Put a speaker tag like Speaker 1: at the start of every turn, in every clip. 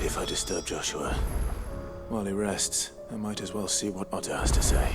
Speaker 1: If I disturb Joshua while he rests, I might as well see what Otto has to say.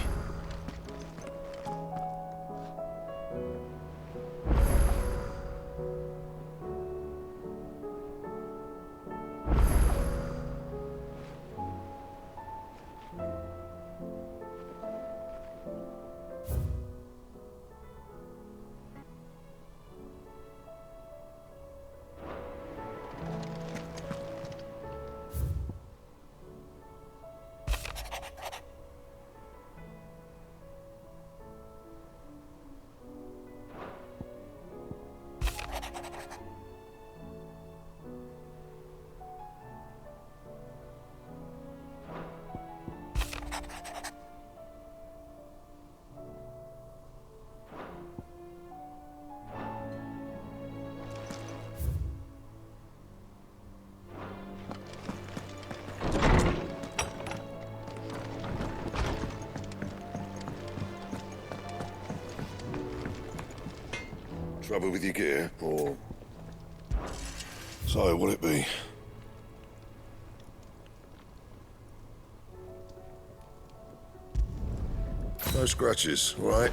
Speaker 2: Trouble with your gear, or... So, what'll it be? No scratches, right?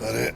Speaker 2: That it?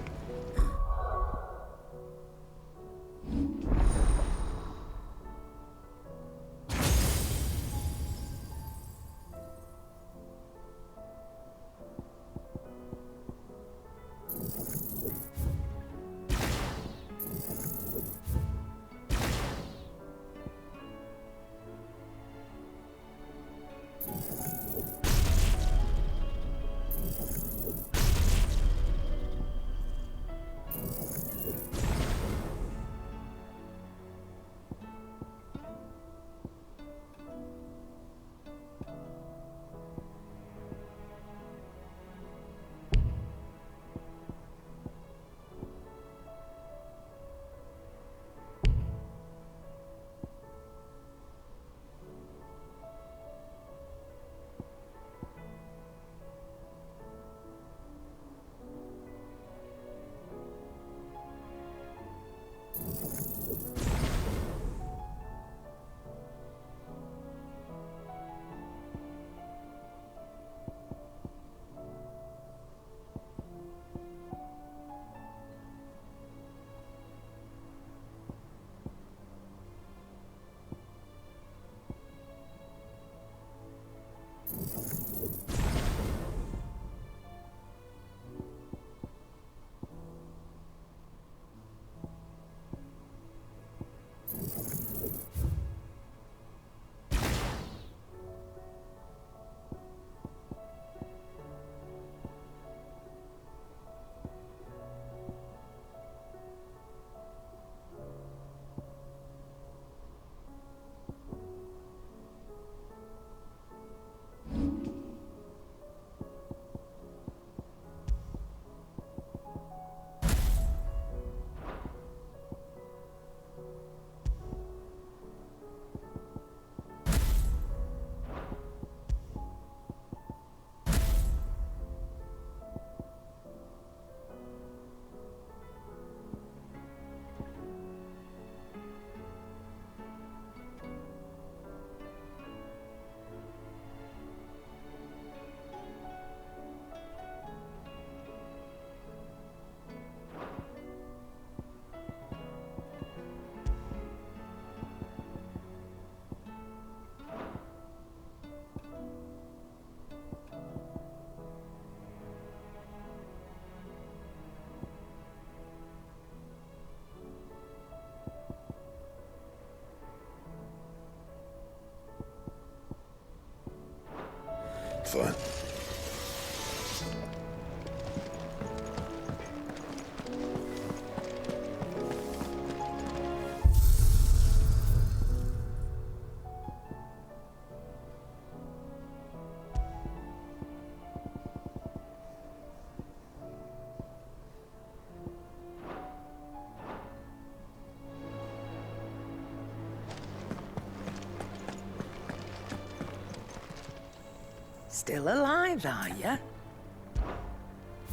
Speaker 3: Still alive, are you?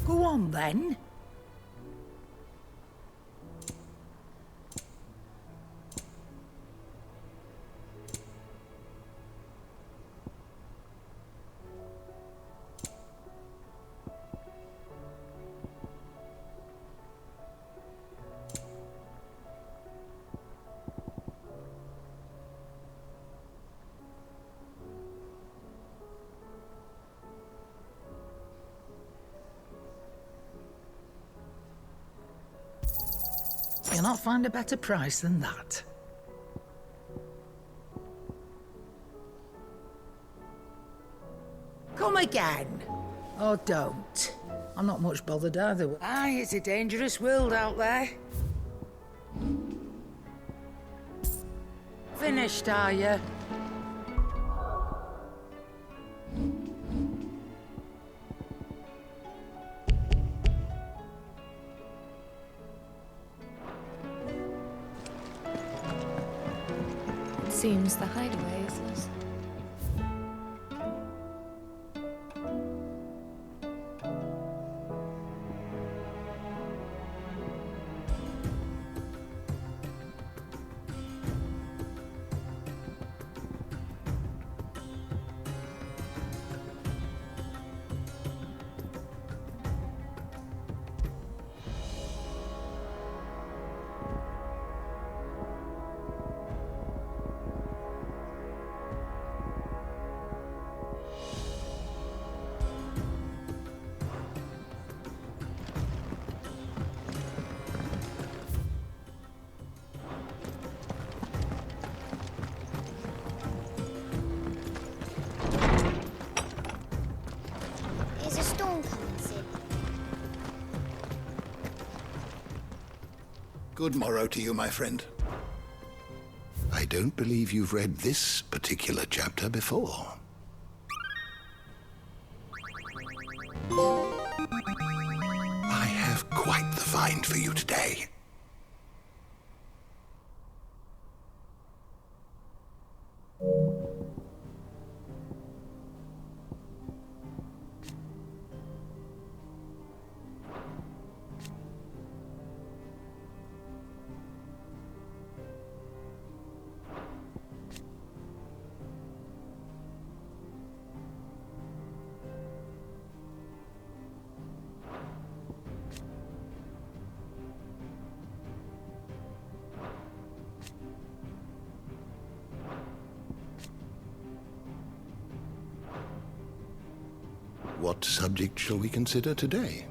Speaker 3: Go on, then. You'll not find a better price than that. Come again. Or don't. I'm not much bothered either way. Aye, it's a dangerous world out there. Finished, are you?
Speaker 4: Seems the hideaway is this.
Speaker 5: There's a storm coming soon.
Speaker 6: Good morrow to you, my friend. I don't believe you've read this particular chapter before. I have quite the find for you today. What subject shall we consider today?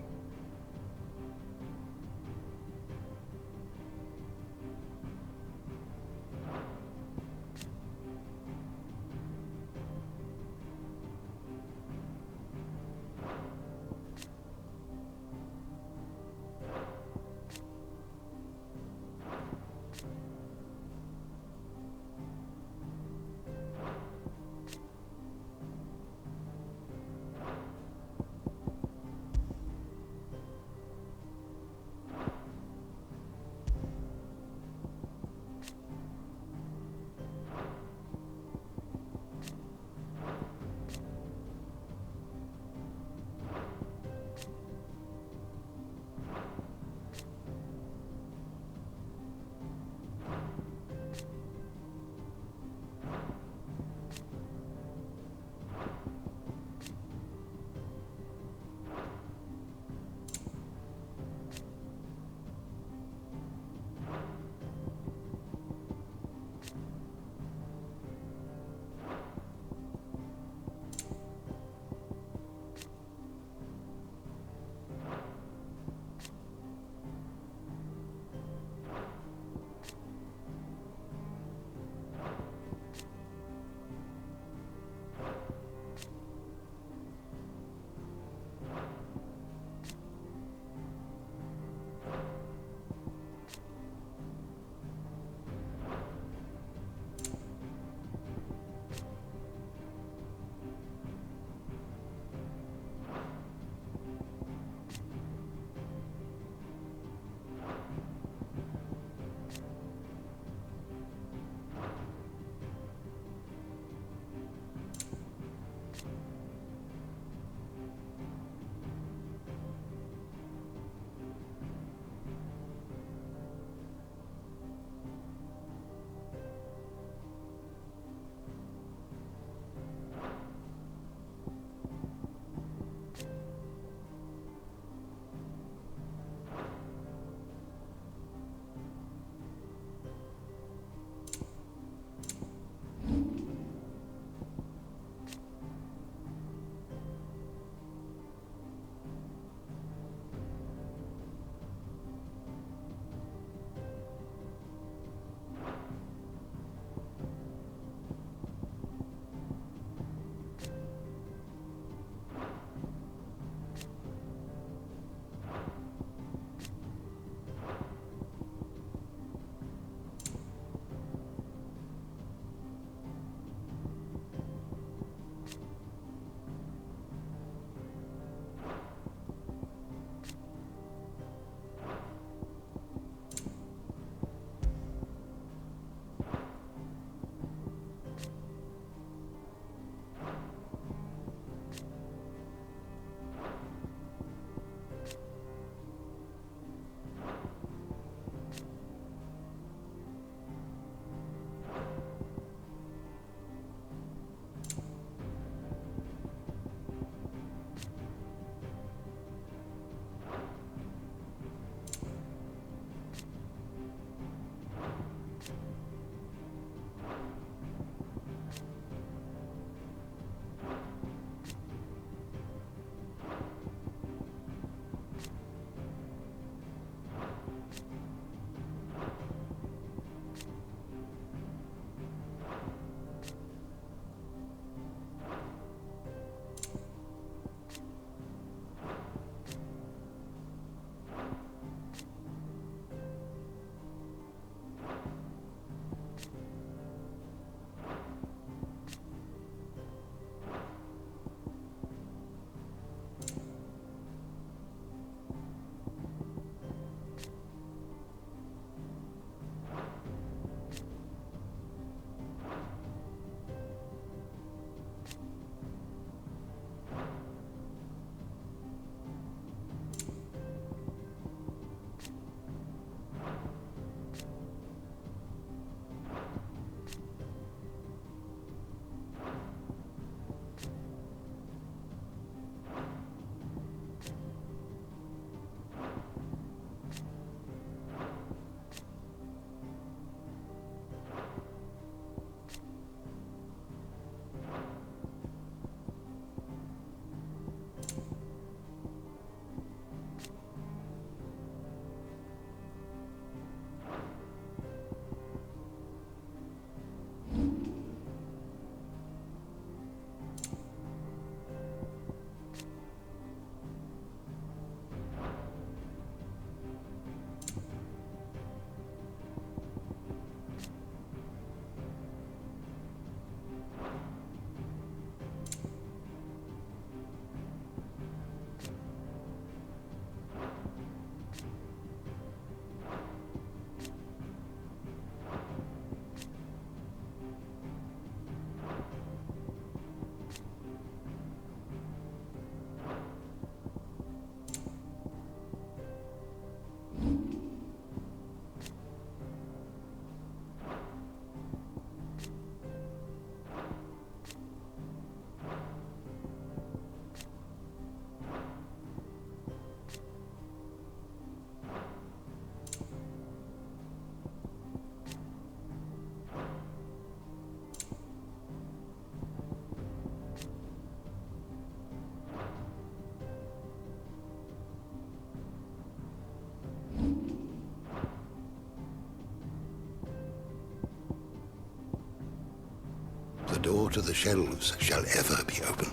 Speaker 6: door to the shelves shall ever be open.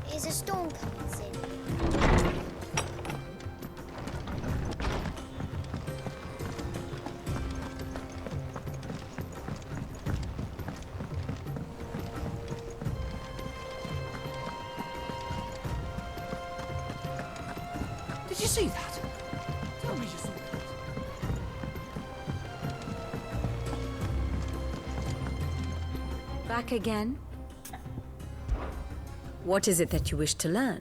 Speaker 5: Here's a storm coming soon.
Speaker 7: Did you see that? Tell me you saw that.
Speaker 8: Back again? What is it that you wish to learn?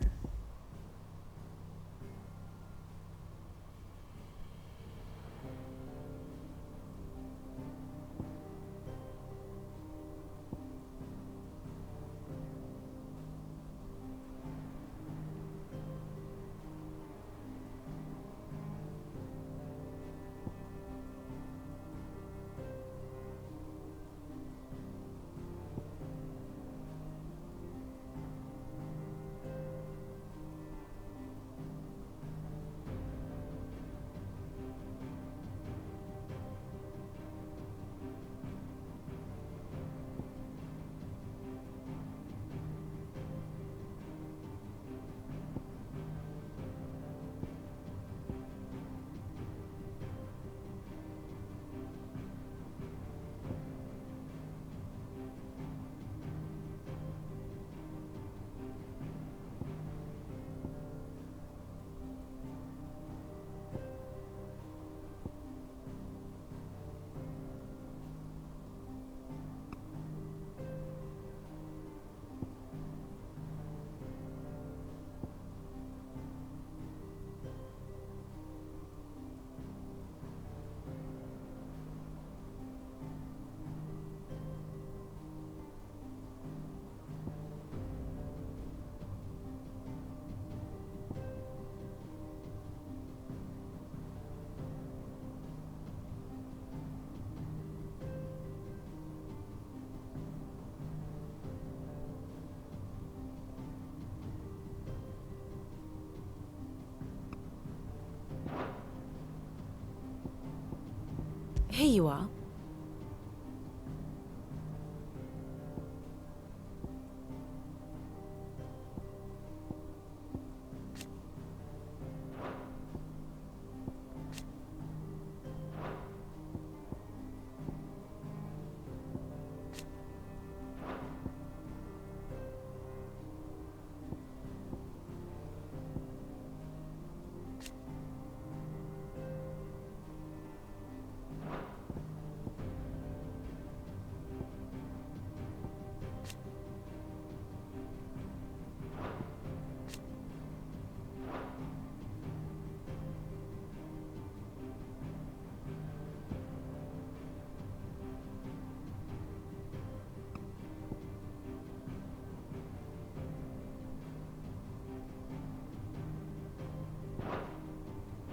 Speaker 8: Here you are.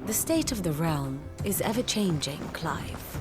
Speaker 8: The state of the realm is ever-changing, Clive.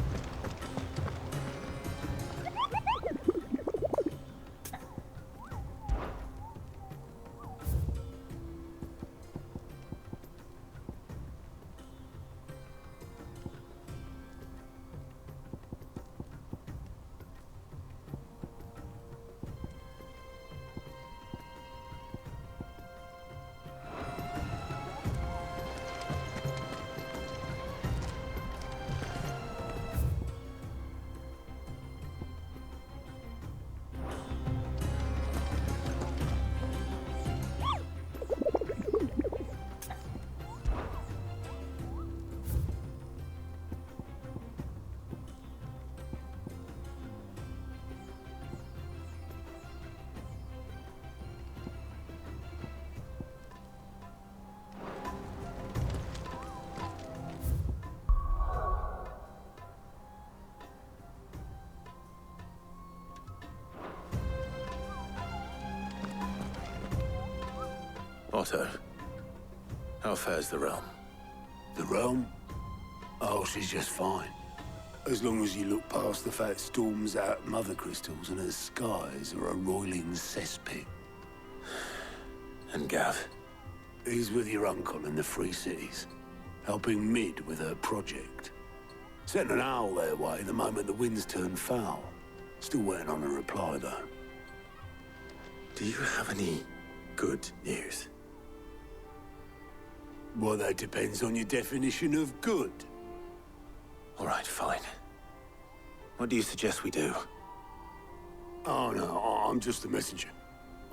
Speaker 1: Otto, how fares the realm?
Speaker 9: The realm? Oh, she's just fine. As long as you look past the fat storms out mother crystals and her skies are a roiling cesspit.
Speaker 1: And Gav?
Speaker 9: He's with your uncle in the Free Cities. helping Mid with her project. Sent an owl their way the moment the winds turned foul. Still waiting on a reply, though.
Speaker 1: Do you have any good news?
Speaker 9: Well, that depends on your definition of good.
Speaker 1: All right, fine. What do you suggest we do?
Speaker 9: Oh, no, I'm just a messenger.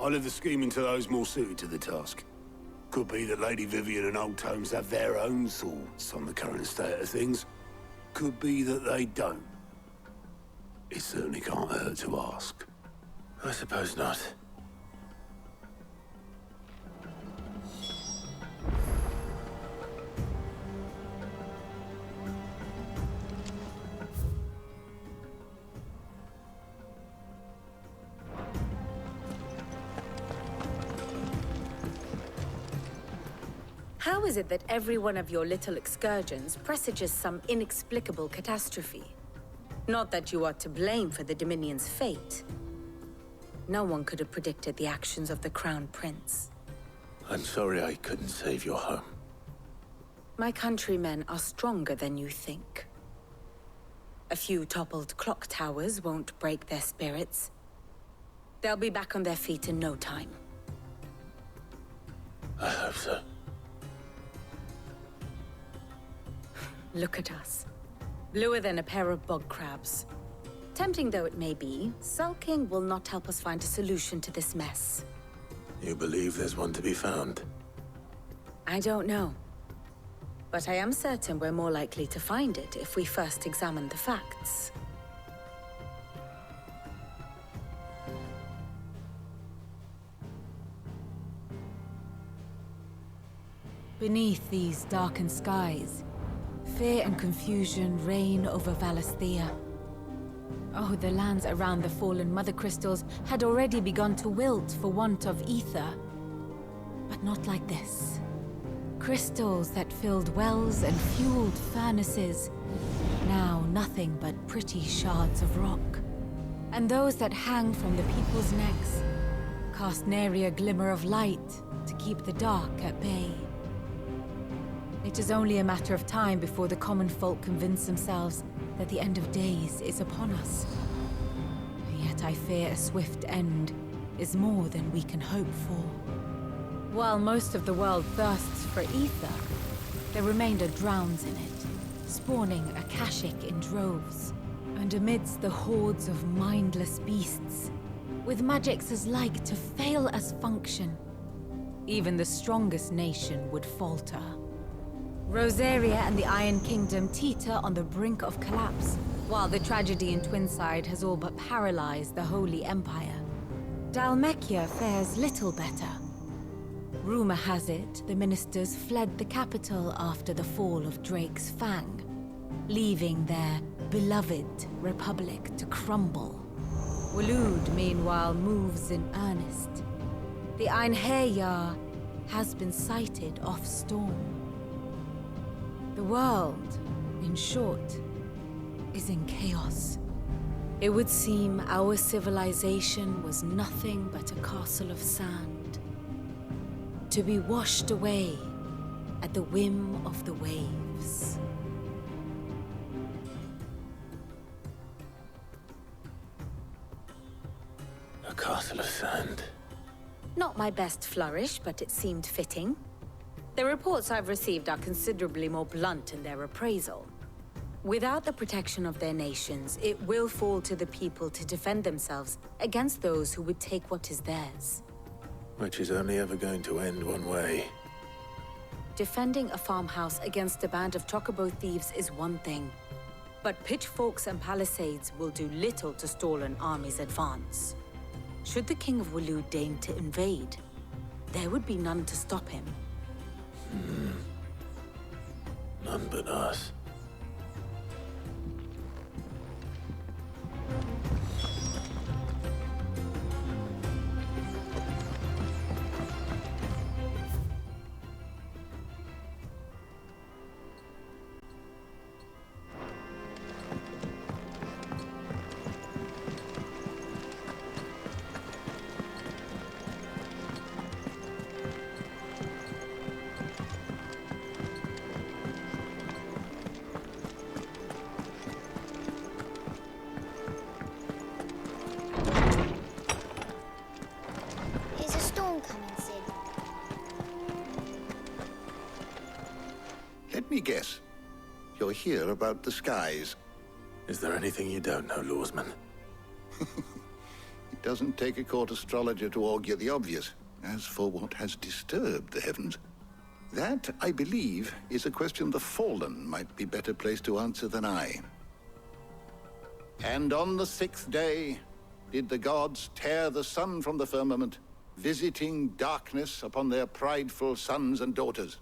Speaker 9: I'll leave the scheming to those more suited to the task. Could be that Lady Vivian and Old Tomes have their own thoughts on the current state of things. Could be that they don't. It certainly can't hurt to ask.
Speaker 1: I suppose not.
Speaker 8: How is it that every one of your little excursions presages some inexplicable catastrophe? Not that you are to blame for the Dominion's fate. No one could have predicted the actions of the Crown Prince.
Speaker 1: I'm sorry I couldn't save your home.
Speaker 8: My countrymen are stronger than you think. A few toppled clock towers won't break their spirits. They'll be back on their feet in no time.
Speaker 1: I hope so.
Speaker 8: Look at us. Bluer than a pair of bog crabs. Tempting though it may be, sulking will not help us find a solution to this mess.
Speaker 1: You believe there's one to be found?
Speaker 8: I don't know. But I am certain we're more likely to find it if we first examine the facts.
Speaker 10: Beneath these darkened skies, fear and confusion reign over Valisthea. Oh, the lands around the fallen Mother Crystals had already begun to wilt for want of ether. But not like this. Crystals that filled wells and fueled furnaces, now nothing but pretty shards of rock. And those that hang from the people's necks cast nary a glimmer of light to keep the dark at bay. It is only a matter of time before the common folk convince themselves that the end of days is upon us. Yet I fear a swift end is more than we can hope for. While most of the world thirsts for ether, the remainder drowns in it, spawning Akashic in droves. And amidst the hordes of mindless beasts, with magics as like to fail as function, even the strongest nation would falter. Rosaria and the Iron Kingdom teeter on the brink of collapse, while the tragedy in Twinside has all but paralyzed the Holy Empire. Dalmekia fares little better. Rumor has it the ministers fled the capital after the fall of Drake's Fang, leaving their beloved republic to crumble. Waloed, meanwhile, moves in earnest. The Einherjar has been sighted off Storm. The world, in short, is in chaos. It would seem our civilization was nothing but a castle of sand, to be washed away at the whim of the waves.
Speaker 1: A castle of sand.
Speaker 8: Not my best flourish, but it seemed fitting. The reports I've received are considerably more blunt in their appraisal. Without the protection of their nations, it will fall to the people to defend themselves against those who would take what is theirs.
Speaker 1: Which is only ever going to end one way.
Speaker 8: Defending a farmhouse against a band of chocobo thieves is one thing, but pitchforks and palisades will do little to stall an army's advance. Should the King of Waloed deign to invade, there would be none to stop him.
Speaker 1: None but us.
Speaker 6: me guess. You're here about the skies.
Speaker 1: Is there anything you don't know, Lawsman?
Speaker 6: It doesn't take a court astrologer to augur the obvious. As for what has disturbed the heavens, that, I believe, is a question the Fallen might be better placed to answer than I. And on the 6th day, did the gods tear the sun from the firmament, visiting darkness upon their prideful sons and daughters.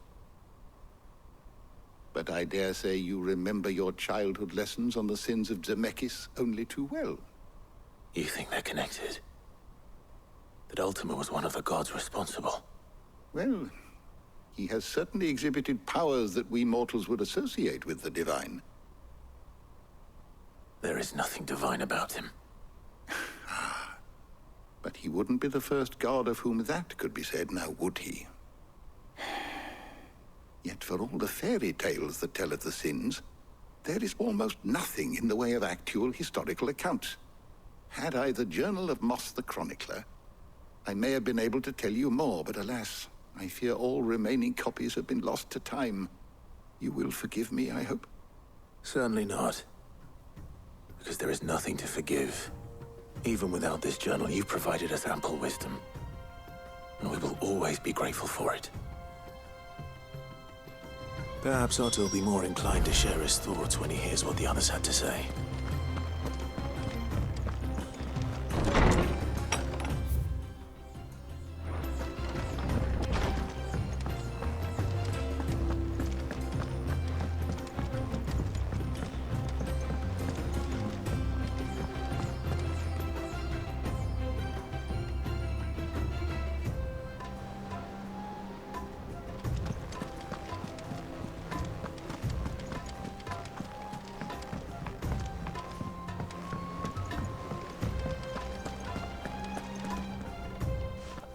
Speaker 6: But I dare say you remember your childhood lessons on the sins of Zemeckis only too well.
Speaker 1: You think they're connected? That Ultima was one of the gods responsible?
Speaker 6: Well, he has certainly exhibited powers that we mortals would associate with the divine.
Speaker 1: There is nothing divine about him.
Speaker 6: But he wouldn't be the first god of whom that could be said, now would he? Yet for all the fairy tales that tell of the sins, there is almost nothing in the way of actual historical accounts. Had I the Journal of Moss the Chronicler, I may have been able to tell you more, but alas, I fear all remaining copies have been lost to time. You will forgive me, I hope?
Speaker 1: Certainly not. Because there is nothing to forgive. Even without this journal, you've provided us ample wisdom. And we will always be grateful for it. Perhaps Otto will be more inclined to share his thoughts when he hears what the others had to say.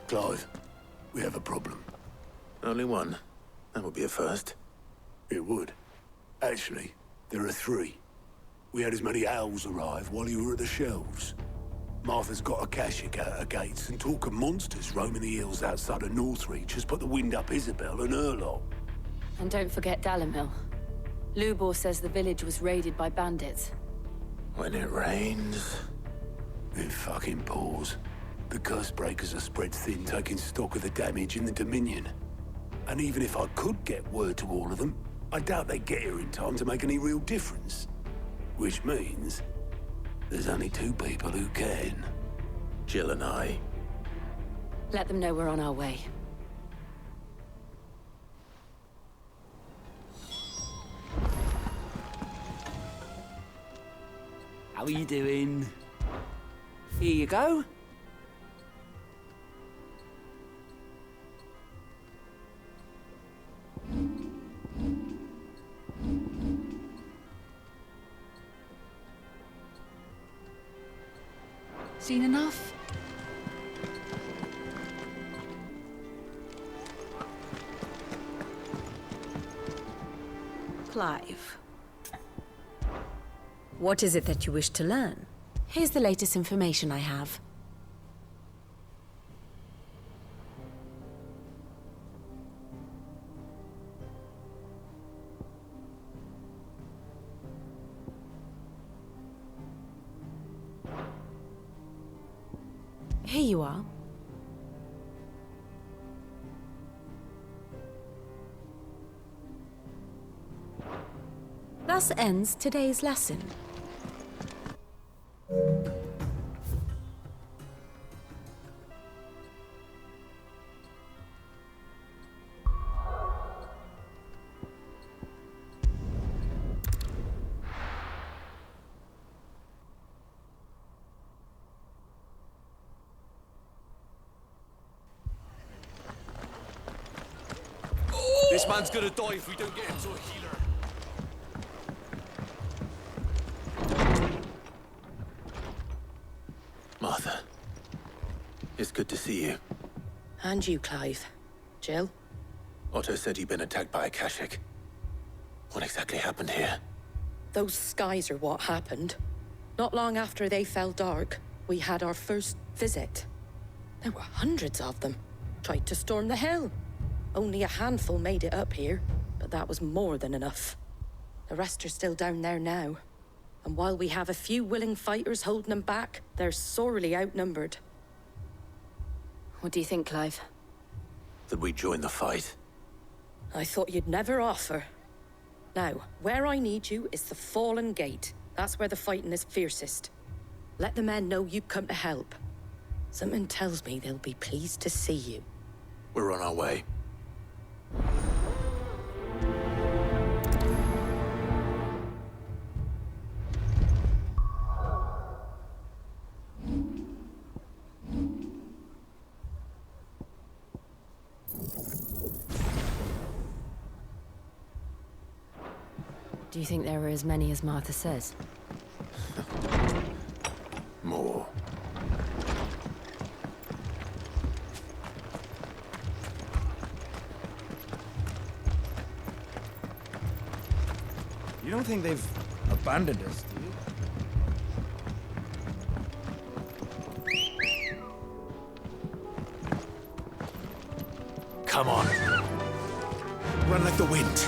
Speaker 9: Clive, we have a problem.
Speaker 1: Only one. That would be a first.
Speaker 9: It would. Actually, there are 3. We had as many owls arrive while you were at the shelves. Martha's got a Akashic out her gates, and talk of monsters roaming the hills outside of Northreach has put the wind up Isabel and her lot.
Speaker 10: And don't forget Dalimil. Lubor says the village was raided by bandits.
Speaker 1: When it rains...
Speaker 9: It fucking pours. The curse breakers are spread thin, taking stock of the damage in the Dominion. And even if I could get word to all of them, I doubt they'd get here in time to make any real difference. Which means there's only 2 people who can.
Speaker 1: Jill and I.
Speaker 10: Let them know we're on our way.
Speaker 7: How are you doing? Here you go.
Speaker 10: Seen enough?
Speaker 8: Clive. What is it that you wish to learn?
Speaker 10: Here's the latest information I have. Here you are. Thus ends today's lesson.
Speaker 7: This man's gonna die if we don't get him to a healer.
Speaker 1: Martha. It's good to see you.
Speaker 11: And you, Clive. Jill?
Speaker 1: Otto said he'd been attacked by Akashic. What exactly happened here?
Speaker 11: Those skies are what happened. Not long after they fell dark, we had our first visit. There were hundreds of them. Tried to storm the hill. Only a handful made it up here. but that was more than enough. The rest are still down there now. And while we have a few willing fighters holding them back, they're sorely outnumbered.
Speaker 10: What do you think, Clive?
Speaker 1: That we join the fight?
Speaker 11: I thought you'd never offer. Now, where I need you is the Fallen Gate. That's where the fighting is fiercest. Let the men know you've come to help. Something tells me they'll be pleased to see you.
Speaker 1: We're on our way.
Speaker 10: Do you think there are as many as Martha says?
Speaker 1: More.
Speaker 12: You don't think they've abandoned us, do you?
Speaker 1: Come on. Run like the wind.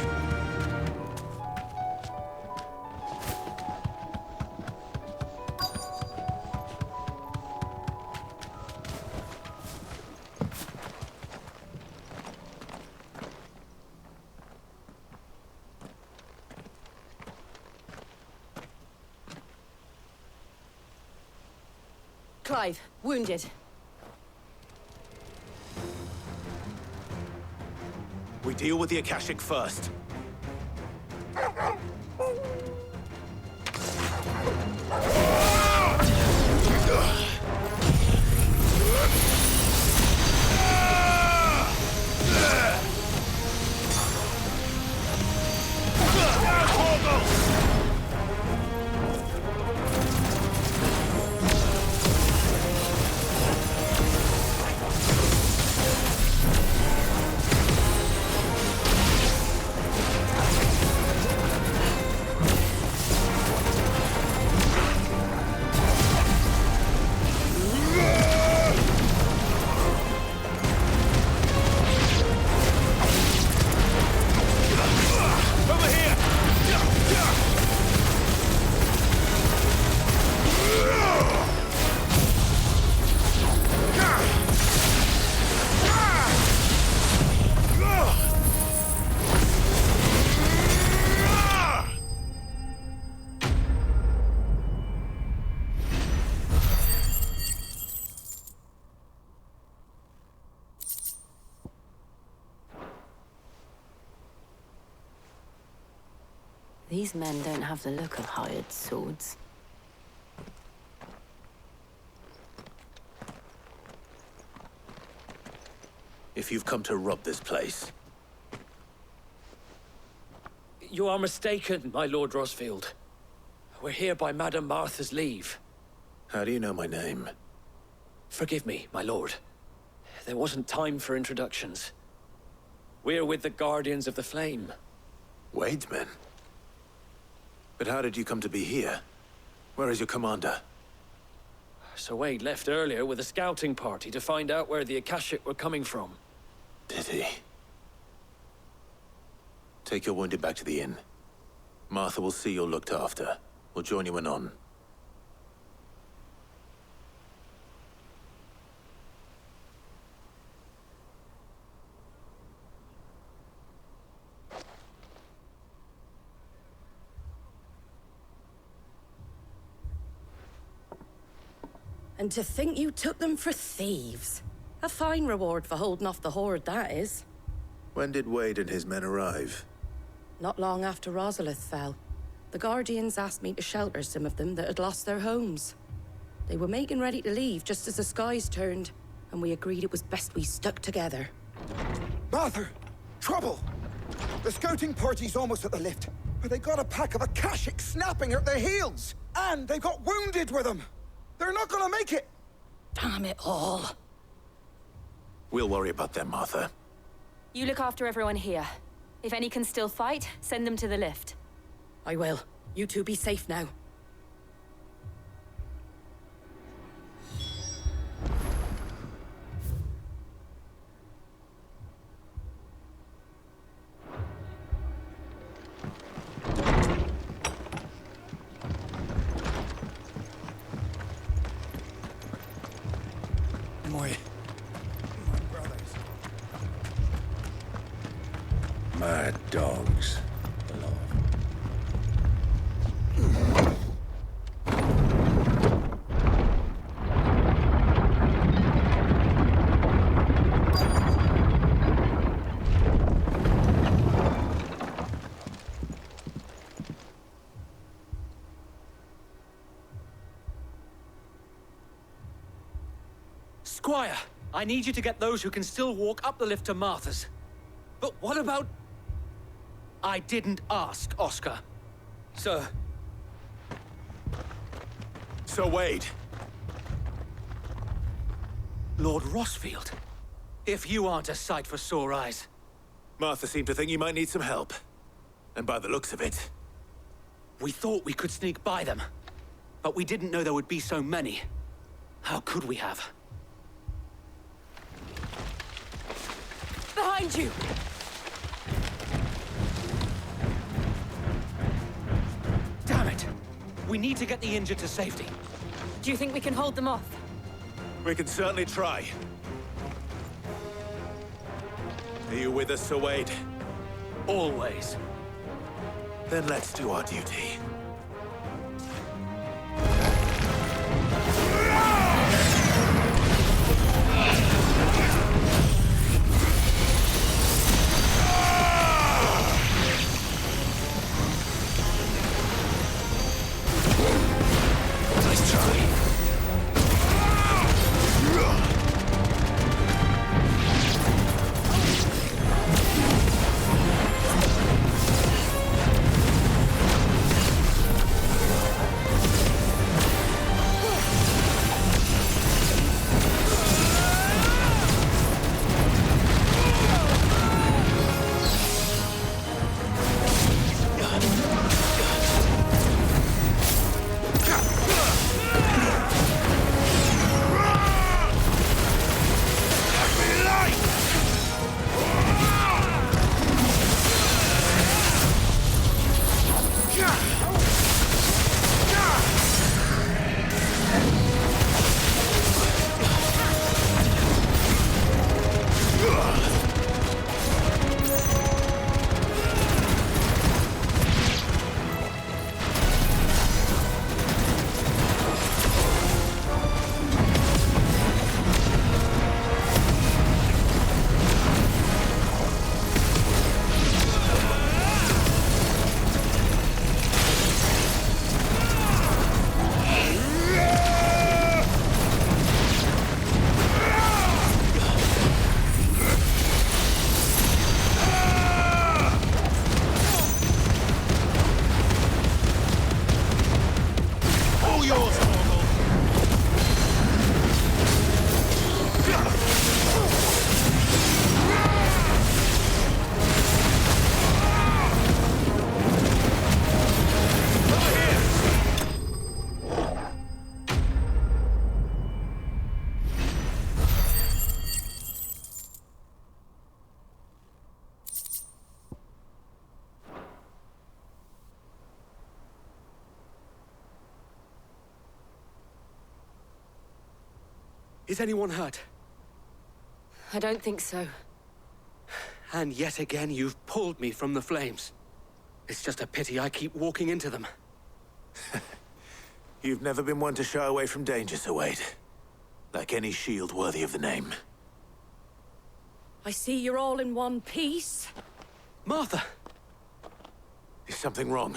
Speaker 10: Clive, wounded.
Speaker 1: We deal with the Akashic first.
Speaker 10: These men don't have the look of hired swords.
Speaker 1: If you've come to rob this place,
Speaker 13: You are mistaken, my Lord Rosfield. We're here by Madame Martha's leave.
Speaker 1: how do you know my name?
Speaker 13: Forgive me, my lord. There wasn't time for introductions. We're with the Guardians of the Flame.
Speaker 1: Wade's men? But how did you come to be here? Where is your commander?
Speaker 13: Sir Wade left earlier with a scouting party to find out where the Akashic were coming from.
Speaker 1: Did he? Take your wounded back to the inn. Martha will see you're looked after. We'll join you anon.
Speaker 11: And to think you took them for thieves. A fine reward for holding off the horde, that is.
Speaker 1: When did Wade and his men arrive?
Speaker 11: Not long after Rosalith fell. The Guardians asked me to shelter some of them that had lost their homes. They were making ready to leave just as the skies turned, and we agreed it was best we stuck together.
Speaker 14: Martha! Trouble! The scouting party's almost at the lift, but they got a pack of Akashic snapping at their heels! And they've got wounded with them! They're not gonna make it!
Speaker 11: Damn it all.
Speaker 1: We'll worry about them, Martha.
Speaker 10: You look after everyone here. If any can still fight, send them to the lift.
Speaker 11: I will. You two be safe now.
Speaker 1: mad dogs.
Speaker 7: Squire, I need you to get those who can still walk up the lift to Martha's. But what about... I didn't ask, Oscar. Sir.
Speaker 1: Sir Wade.
Speaker 7: Lord Rossfield. If you aren't a sight for sore eyes.
Speaker 1: Martha seemed to think you might need some help. And by the looks of it...
Speaker 7: We thought we could sneak by them. But we didn't know there would be so many. How could we have?
Speaker 11: Behind you!
Speaker 7: Damn it! We need to get the injured to safety.
Speaker 11: Do you think we can hold them off?
Speaker 1: We can certainly try. Are you with us, Sir Wade?
Speaker 7: Always.
Speaker 1: Then let's do our duty.
Speaker 7: Nice try. Is anyone hurt?
Speaker 11: I don't think so.
Speaker 7: And yet again, you've pulled me from the flames. It's just a pity I keep walking into them.
Speaker 1: You've never been one to shy away from danger, Sir Wade. Like any shield worthy of the name.
Speaker 11: I see you're all in one piece.
Speaker 7: Martha!
Speaker 1: Is something wrong?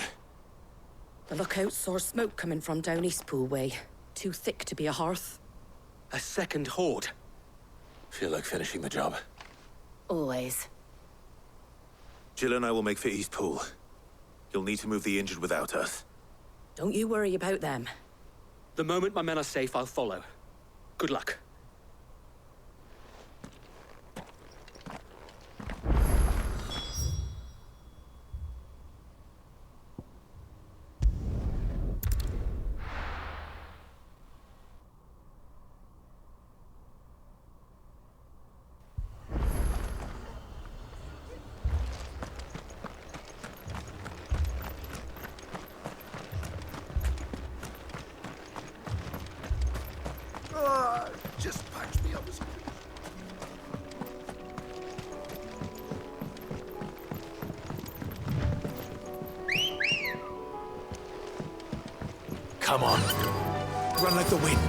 Speaker 11: The lookout saw smoke coming from down Eastpool way. Too thick to be a hearth.
Speaker 7: A second horde.
Speaker 1: Feel like finishing the job.
Speaker 11: Always.
Speaker 1: Jill and I will make for Eastpool. You'll need to move the injured without us.
Speaker 11: Don't you worry about them.
Speaker 7: The moment my men are safe, I'll follow. Good luck.
Speaker 1: Come on. Run like the wind.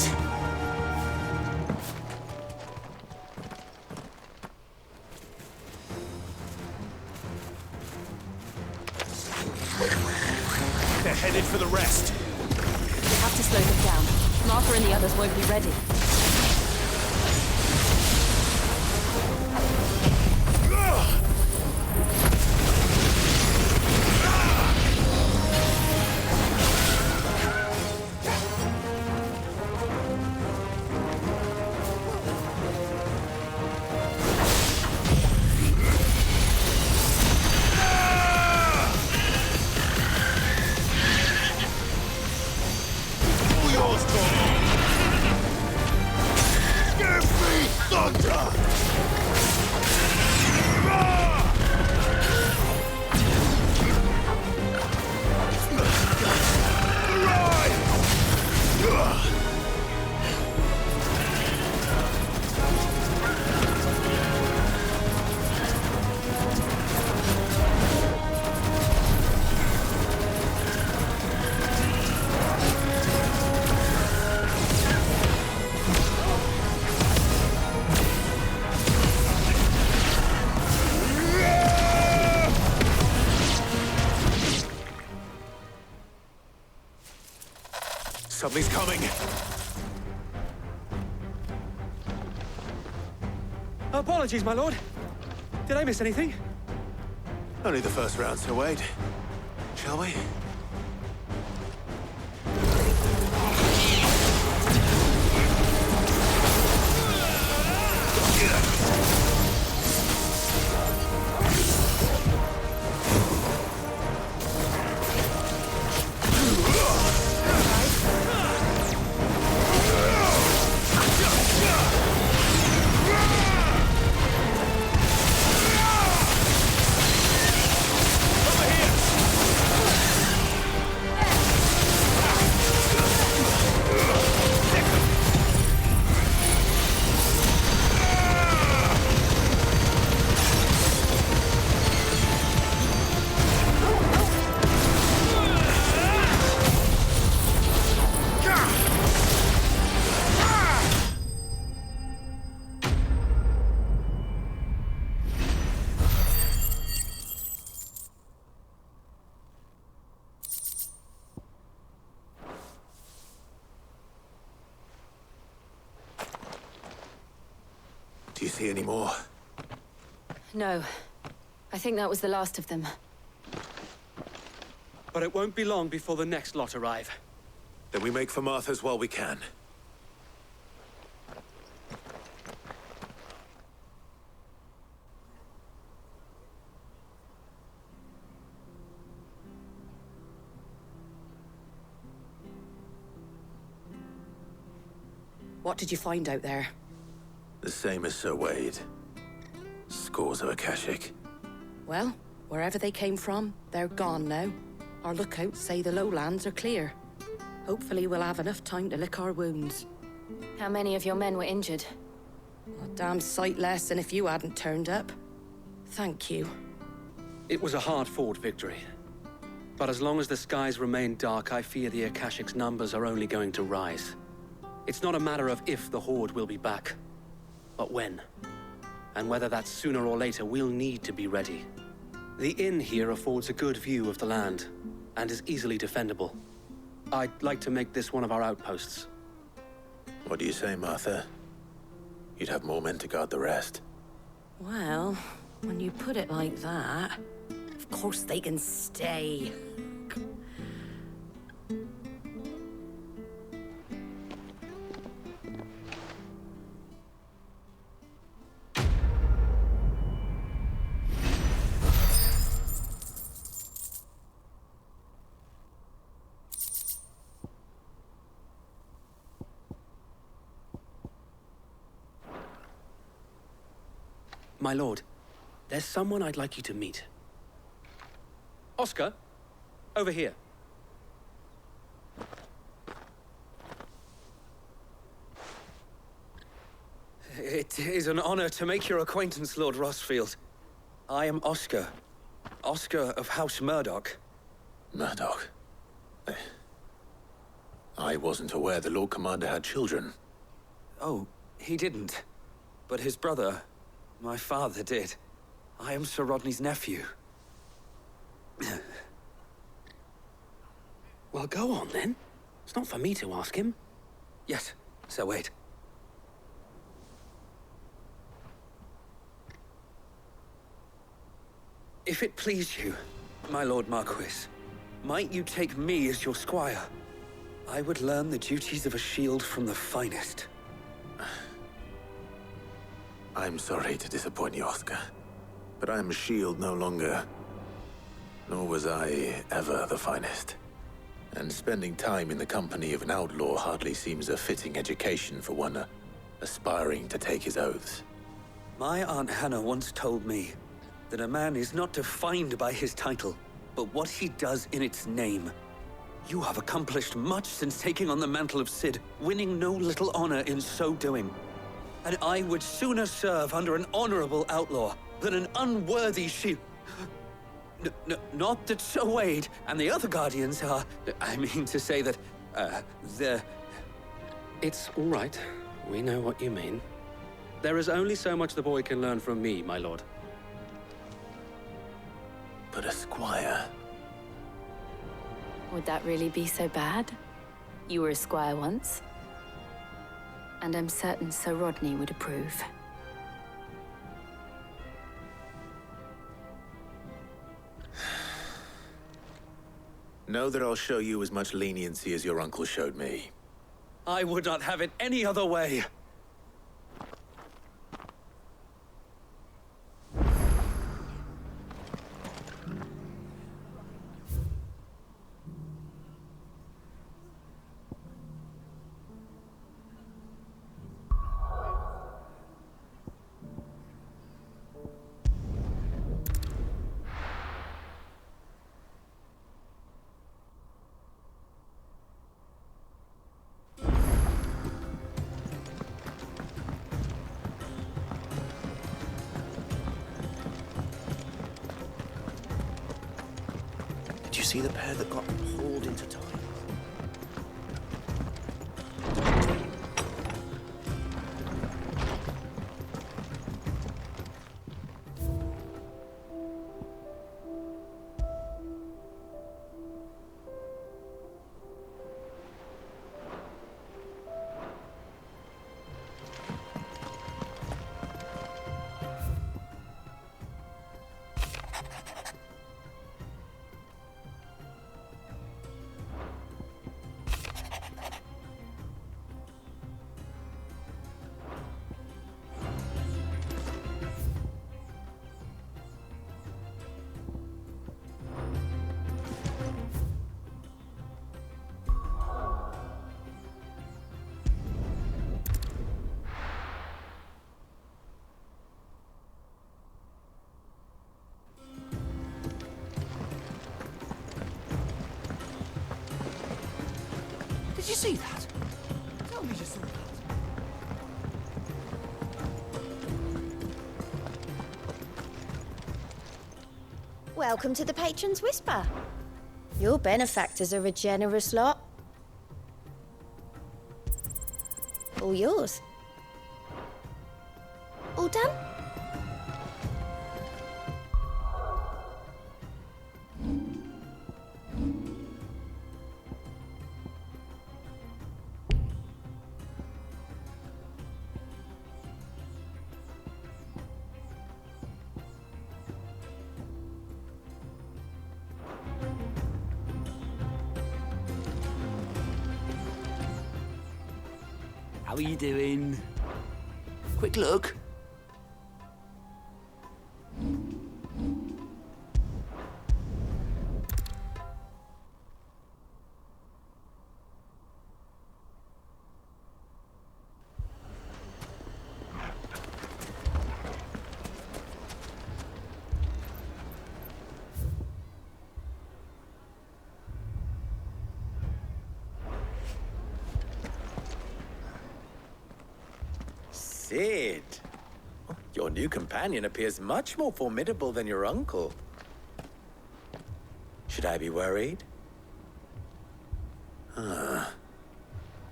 Speaker 1: They're headed for the rest.
Speaker 4: We have to slow them down. Martha and the others won't be ready.
Speaker 1: Something's coming.
Speaker 7: Apologies, my lord. Did I miss anything?
Speaker 1: Only the first round, so wait. Shall we? Do you see any more?
Speaker 4: No. I think that was the last of them.
Speaker 7: But it won't be long before the next lot arrive.
Speaker 1: Then we make for Martha's while we can.
Speaker 11: What did you find out there?
Speaker 1: The same as Sir Wade. Scores of Akashic.
Speaker 11: Well, wherever they came from, they're gone now. Our lookouts say the lowlands are clear. Hopefully we'll have enough time to lick our wounds.
Speaker 4: How many of your men were injured?
Speaker 11: A damn sight less than if you hadn't turned up. Thank you.
Speaker 7: It was a hard-fought victory. But as long as the skies remain dark, I fear the Akashic's numbers are only going to rise. It's not a matter of if the Horde will be back, but when. And whether that's sooner or later, we'll need to be ready. The inn here affords a good view of the land, and is easily defendable. I'd like to make this one of our outposts.
Speaker 1: What do you say, Martha? You'd have more men to guard the rest.
Speaker 11: Well, when you put it like that, of course they can stay.
Speaker 7: My lord, there's someone I'd like you to meet. Oscar, over here.
Speaker 15: It is an honor to make your acquaintance, Lord Rossfield. I am Oscar. Oscar of House Murdoch.
Speaker 1: Murdoch? I wasn't aware the Lord Commander had children.
Speaker 15: Oh, he didn't. But his brother, my father, did. I am Sir Rodney's nephew.
Speaker 7: Well, go on then. It's not for me to ask him.
Speaker 15: Yes, so wait. If it please you, my Lord Marquis, might you take me as your squire? I would learn the duties of a shield from the finest.
Speaker 1: I'm sorry to disappoint you, Oscar, but I'm a shield no longer. Nor was I ever the finest. And spending time in the company of an outlaw hardly seems a fitting education for one aspiring to take his oaths.
Speaker 15: My Aunt Hannah once told me that a man is not defined by his title, but what he does in its name. You have accomplished much since taking on the mantle of Cid, winning no little honor in so doing. And I would sooner serve under an honorable outlaw than an unworthy shield. Not that Sir Wade and the other Guardians are... I mean to say that, they're...
Speaker 7: It's all right. We know what you mean. There is only so much the boy can learn from me, my lord.
Speaker 1: But a squire...
Speaker 4: Would that really be so bad? You were a squire once. And I'm certain Sir Rodney would approve.
Speaker 1: Know that I'll show you as much leniency as your uncle showed me.
Speaker 15: I would not have it any other way.
Speaker 12: Did you see the pair that got hauled into time? Did you see that? Tell me you saw that.
Speaker 5: Welcome to the Patron's Whisper. Your benefactors are a generous lot. All yours. All done?
Speaker 12: How are you doing? Quick look.
Speaker 16: Cid. Your new companion appears much more formidable than your uncle. Should I be worried?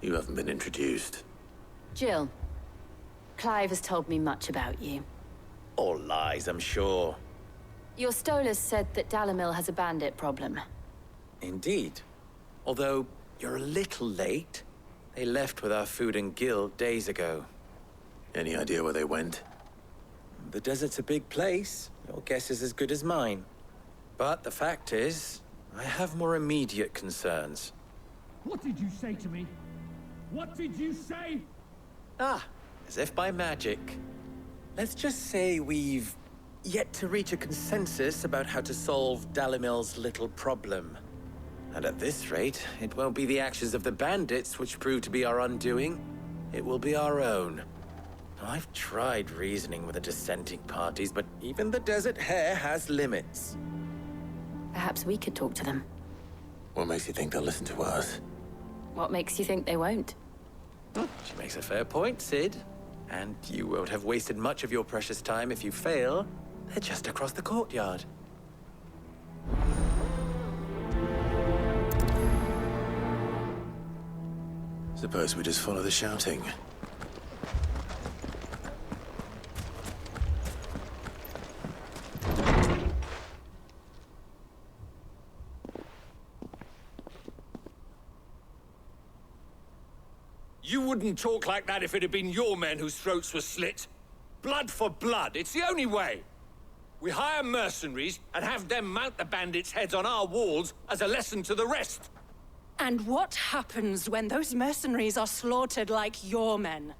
Speaker 1: You haven't been introduced.
Speaker 4: Jill. Clive has told me much about you.
Speaker 16: All lies, I'm sure.
Speaker 4: Your Stolas said that Dalamil has a bandit problem.
Speaker 16: Indeed. Although, you're a little late. They left with our food and guild days ago.
Speaker 1: Any idea where they went?
Speaker 16: The desert's a big place. Your guess is as good as mine. But the fact is, I have more immediate concerns.
Speaker 17: What did you say to me? What did you say?
Speaker 16: Ah, as if by magic. Let's just say we've yet to reach a consensus about how to solve Dalamil's little problem. And at this rate, it won't be the actions of the bandits which prove to be our undoing. It will be our own. I've tried reasoning with the dissenting parties, but even the Desert Hare has limits.
Speaker 4: Perhaps we could talk to them.
Speaker 1: What makes you think they'll listen to us?
Speaker 4: What makes you think they won't?
Speaker 16: She makes a fair point, Sid. And you won't have wasted much of your precious time if you fail. They're just across the courtyard.
Speaker 1: Suppose we just follow the shouting.
Speaker 18: You wouldn't talk like that if it had been your men whose throats were slit. Blood for blood, it's the only way. We hire mercenaries and have them mount the bandits' heads on our walls as a lesson to the rest.
Speaker 11: And what happens when those mercenaries are slaughtered like your men?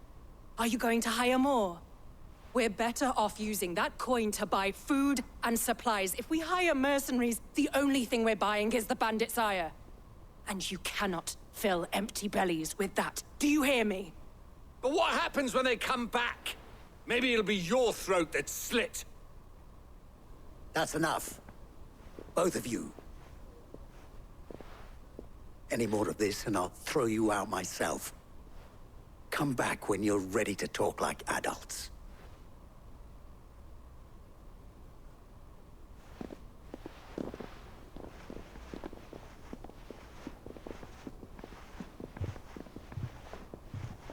Speaker 11: Are you going to hire more? We're better off using that coin to buy food and supplies. If we hire mercenaries, the only thing we're buying is the bandits' ire. And you cannot fill empty bellies with that. Do you hear me?
Speaker 18: But what happens when they come back? Maybe it'll be your throat that's slit.
Speaker 12: That's enough. Both of you. Any more of this and I'll throw you out myself. Come back when you're ready to talk like adults.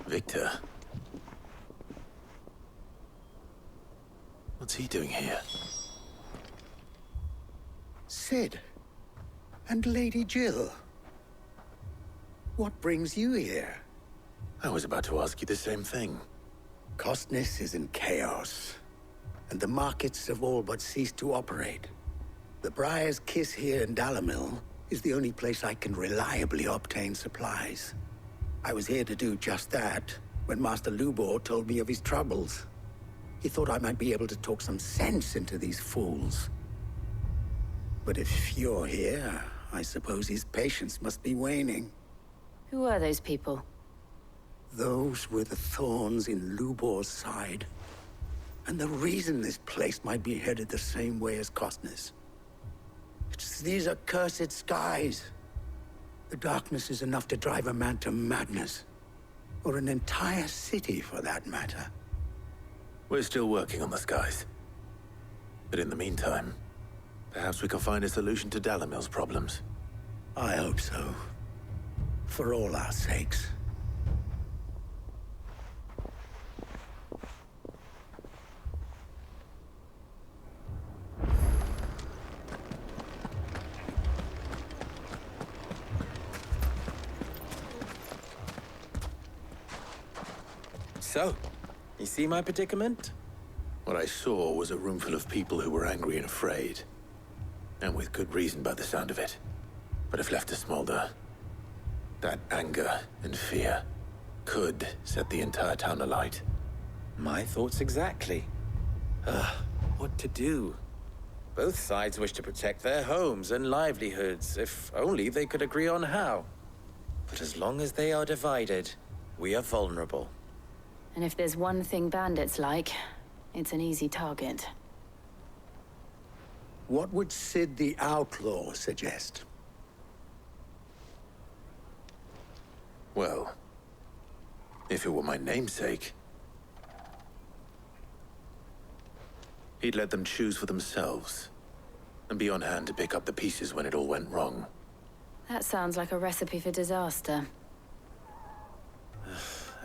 Speaker 1: Victor. What's he doing here?
Speaker 12: Sid. And Lady Jill. What brings you here?
Speaker 1: I was about to ask you the same thing.
Speaker 12: Costness is in chaos, and the markets have all but ceased to operate. The Briar's Kiss here in Dalamil is the only place I can reliably obtain supplies. I was here to do just that when Master Lubor told me of his troubles. He thought I might be able to talk some sense into these fools. But if you're here, I suppose his patience must be waning.
Speaker 4: Who are those people?
Speaker 12: Those were the thorns in Lubor's side. And the reason this place might be headed the same way as Costness. It's these accursed skies. The darkness is enough to drive a man to madness. Or an entire city, for that matter.
Speaker 1: We're still working on the skies. But in the meantime, perhaps we can find a solution to Dalamil's problems.
Speaker 12: I hope so. For all our sakes.
Speaker 16: So, you see my predicament?
Speaker 1: What I saw was a room full of people who were angry and afraid. And with good reason by the sound of it. But if left to smolder, that anger and fear could set the entire town alight.
Speaker 16: My thoughts exactly. What to do? Both sides wish to protect their homes and livelihoods, if only they could agree on how. But as long as they are divided, we are vulnerable.
Speaker 4: And if there's one thing bandits like, it's an easy target.
Speaker 12: What would Sid the Outlaw suggest?
Speaker 1: Well, if it were my namesake, he'd let them choose for themselves, and be on hand to pick up the pieces when it all went wrong.
Speaker 4: That sounds like a recipe for disaster.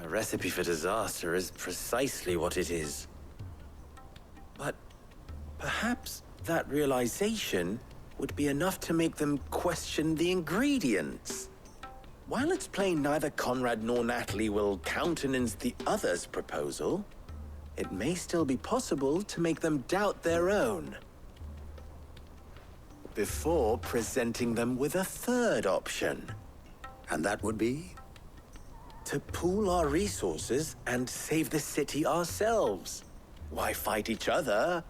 Speaker 16: A recipe for disaster is precisely what it is. But perhaps that realization would be enough to make them question the ingredients. While it's plain neither Conrad nor Natalie will countenance the other's proposal, it may still be possible to make them doubt their own before presenting them with a third option.
Speaker 12: And that would be?
Speaker 16: To pool our resources and save the city ourselves. Why fight each other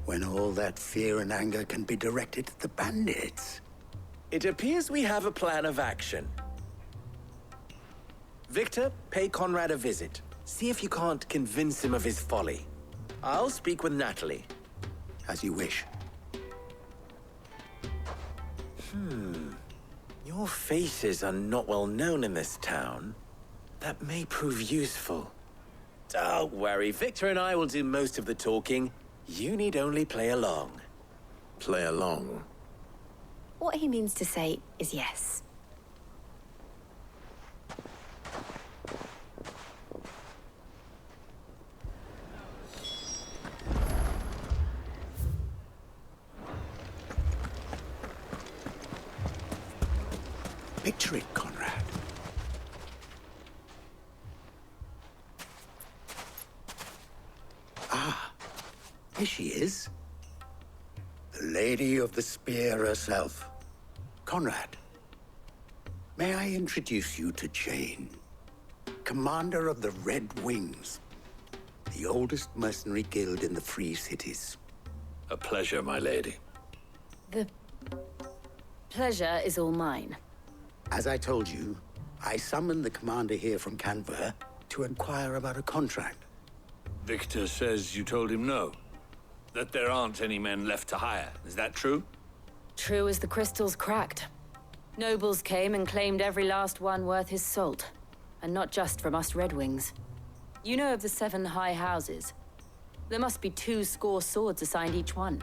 Speaker 12: when all that fear and anger can be directed at the bandits?
Speaker 16: It appears we have a plan of action. Victor, pay Conrad a visit. See if you can't convince him of his folly. I'll speak with Natalie.
Speaker 12: As you wish.
Speaker 16: Your faces are not well known in this town. That may prove useful. Don't worry, Victor and I will do most of the talking. You need only play along.
Speaker 1: Play along?
Speaker 4: What he means to say is yes.
Speaker 12: Picture it, Conrad. Ah, here she is. The Lady of the Spear herself. Conrad, may I introduce you to Jane, commander of the Red Wings, the oldest mercenary guild in the Free Cities.
Speaker 18: A pleasure, my lady.
Speaker 4: The pleasure is all mine.
Speaker 12: As I told you, I summoned the commander here from Canver to inquire about a contract.
Speaker 18: Victor says you told him no. That there aren't any men left to hire. Is that true?
Speaker 4: True as the crystals cracked. Nobles came and claimed every last one worth his salt. And not just from us Red Wings. You know of the 7 high houses. There must be 2 swords assigned each one.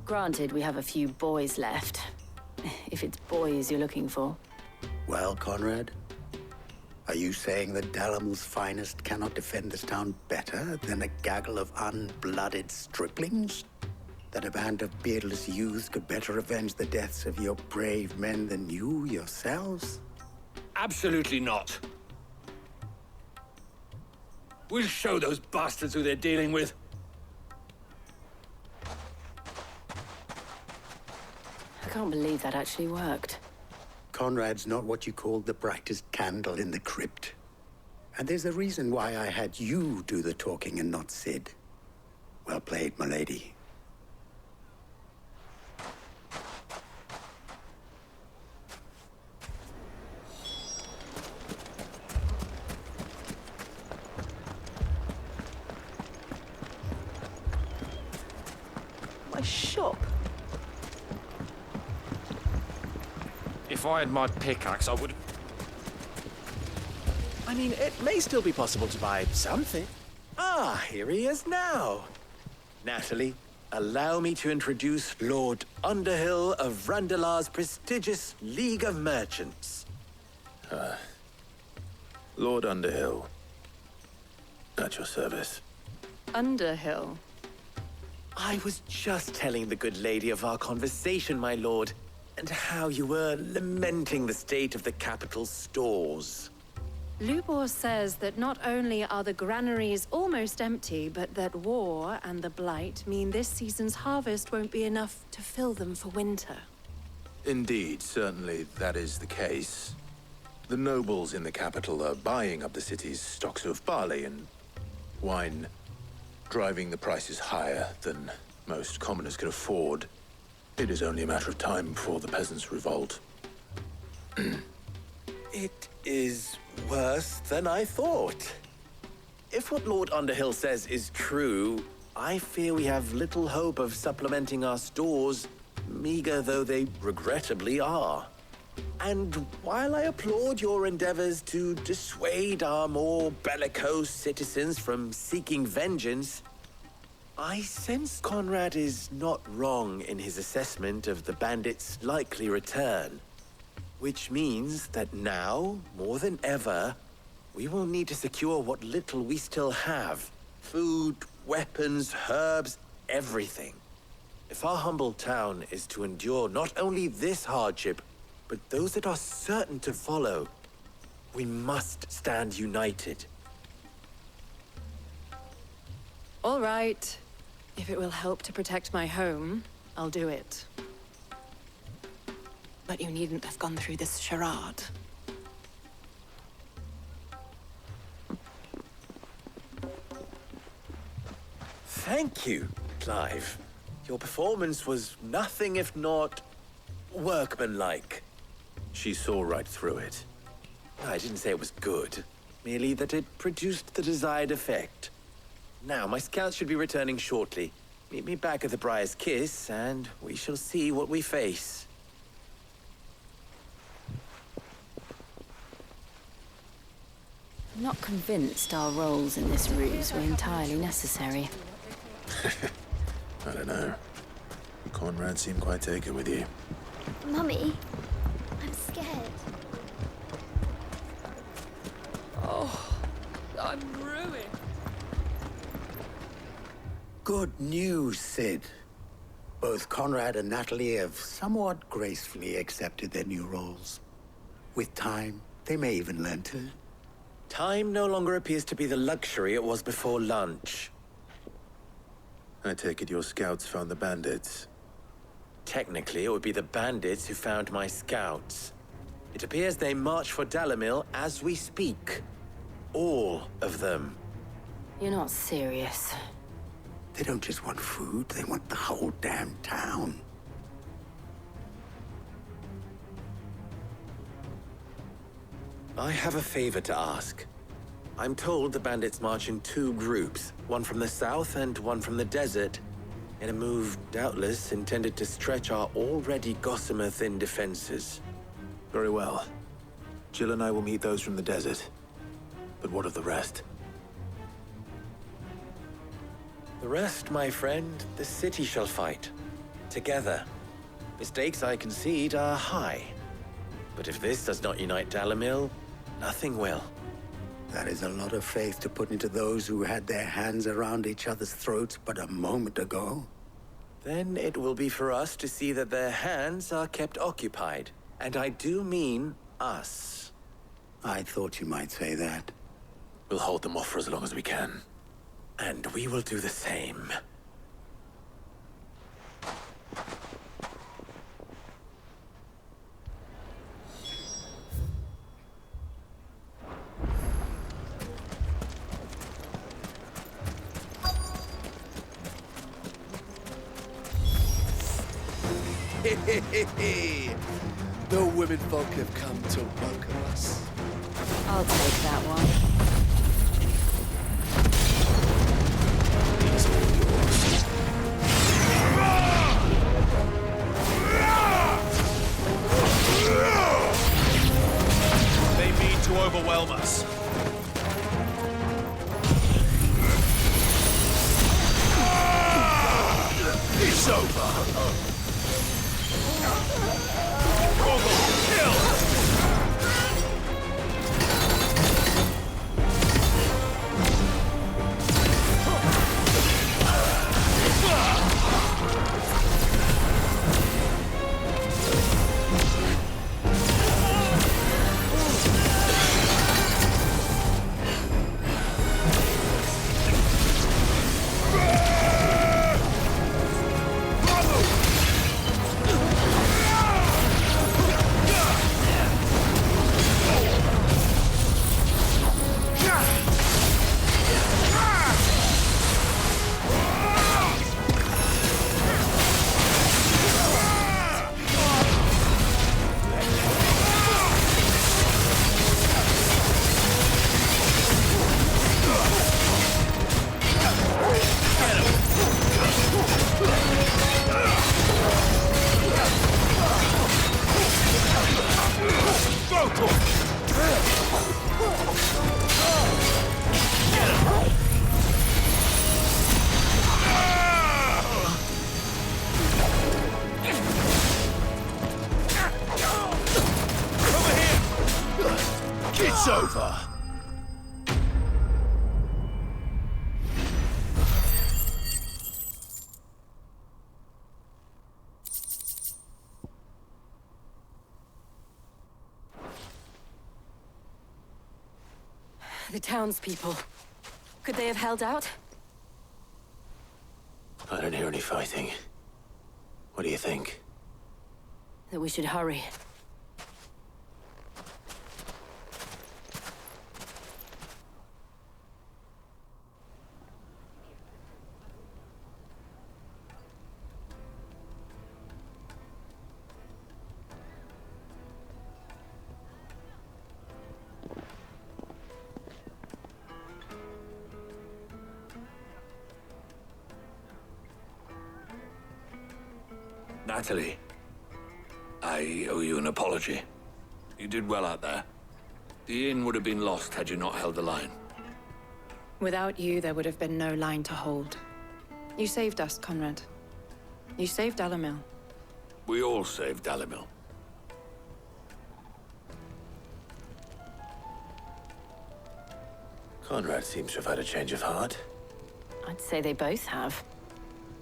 Speaker 4: Granted, we have a few boys left. If it's boys you're looking for.
Speaker 12: Well, Conrad, are you saying that Dalamil's finest cannot defend this town better than a gaggle of unblooded striplings? That a band of beardless youths could better avenge the deaths of your brave men than you yourselves?
Speaker 18: Absolutely not. We'll show those bastards who they're dealing with.
Speaker 4: I can't believe that actually worked.
Speaker 12: Conrad's not what you called the brightest candle in the crypt. And there's a reason why I had you do the talking and not Sid. Well played, my lady.
Speaker 19: My shop.
Speaker 16: If I had my pickaxe, I would... I mean, it may still be possible to buy something. Ah, here he is now. Natalie, allow me to introduce Lord Underhill of Randalar's prestigious League of Merchants.
Speaker 1: Lord Underhill. At your service.
Speaker 4: Underhill?
Speaker 16: I was just telling the good lady of our conversation, my lord, and how you were lamenting the state of the capital's stores.
Speaker 20: Lubor says that not only are the granaries almost empty, but that war and the Blight mean this season's harvest won't be enough to fill them for winter.
Speaker 1: Indeed, certainly that is the case. The nobles in the capital are buying up the city's stocks of barley and wine, driving the prices higher than most commoners can afford. It is only a matter of time before the peasants revolt.
Speaker 16: It is worse than I thought. If what Lord Underhill says is true, I fear we have little hope of supplementing our stores, meager though they regrettably are. And while I applaud your endeavors to dissuade our more bellicose citizens from seeking vengeance, I sense Conrad is not wrong in his assessment of the bandits' likely return. Which means that now, more than ever, we will need to secure what little we still have. Food, weapons, herbs, everything. If our humble town is to endure not only this hardship, but those that are certain to follow, we must stand united.
Speaker 20: All right. If it will help to protect my home, I'll do it. But you needn't have gone through this charade.
Speaker 16: Thank you, Clive. Your performance was nothing if not workmanlike.
Speaker 1: She saw right through it.
Speaker 16: I didn't say it was good, merely that it produced the desired effect. Now, my scouts should be returning shortly. Meet me back at the Briar's Kiss, and we shall see what we face.
Speaker 4: I'm not convinced our roles in this ruse were entirely necessary.
Speaker 1: I don't know. Conrad seemed quite taken with you.
Speaker 5: Mummy, I'm scared.
Speaker 8: Oh, I'm ruined.
Speaker 12: Good news, Sid. Both Conrad and Natalie have somewhat gracefully accepted their new roles. With time, they may even learn to.
Speaker 16: Time no longer appears to be the luxury it was before lunch.
Speaker 1: I take it your scouts found the bandits.
Speaker 16: Technically, it would be the bandits who found my scouts. It appears they march for Dalimil as we speak. All of them.
Speaker 4: You're not serious.
Speaker 12: They don't just want food, they want the whole damn town.
Speaker 16: I have a favor to ask. I'm told the bandits march in two groups, one from the south and one from the desert, in a move doubtless intended to stretch our already gossamer-thin defenses.
Speaker 1: Very well. Jill and I will meet those from the desert. But what of the rest?
Speaker 16: The rest, my friend, the city shall fight. Together. The stakes, I concede, are high. But if this does not unite Dalimil, nothing will.
Speaker 12: That is a lot of faith to put into those who had their hands around each other's throats but a moment ago.
Speaker 16: Then it will be for us to see that their hands are kept occupied. And I do mean us.
Speaker 12: I thought you might say that.
Speaker 1: We'll hold them off for as long as we can.
Speaker 16: And we will do the same.
Speaker 21: The women folk have come to welcome us.
Speaker 4: I'll take that one.
Speaker 21: It's all yours.
Speaker 18: They mean to overwhelm us.
Speaker 21: It's over. It's over.
Speaker 4: The townspeople. Could they have held out?
Speaker 1: I don't hear any fighting. What do you think?
Speaker 4: That we should hurry.
Speaker 18: Natalie, I owe you an apology. You did well out there. The inn would have been lost had you not held the line.
Speaker 20: Without you, there would have been no line to hold. You saved us, Conrad. You saved Dalimil.
Speaker 18: We all saved Dalimil.
Speaker 1: Conrad seems to have had a change of heart.
Speaker 4: I'd say they both have.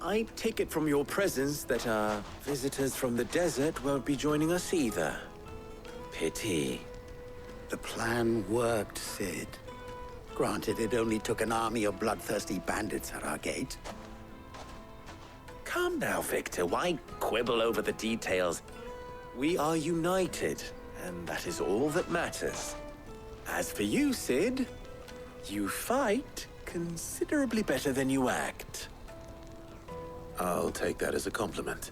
Speaker 16: I take it from your presence that our visitors from the desert won't be joining us either. Pity.
Speaker 12: The plan worked, Sid. Granted, it only took an army of bloodthirsty bandits at our gate.
Speaker 16: Calm now, Victor. Why quibble over the details? We are united, and that is all that matters. As for you, Sid, you fight considerably better than you act.
Speaker 1: I'll take that as a compliment.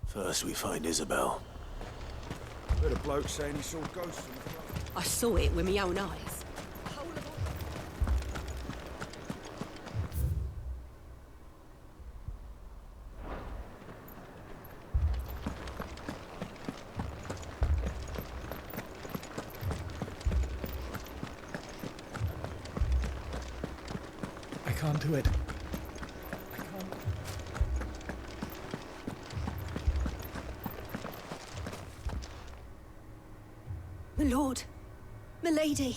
Speaker 1: First we find Isabel.
Speaker 14: Heard a bloke saying he saw ghosts in the club.
Speaker 11: I saw it with my own eyes.
Speaker 17: I can't do it.
Speaker 11: My lord. Milady.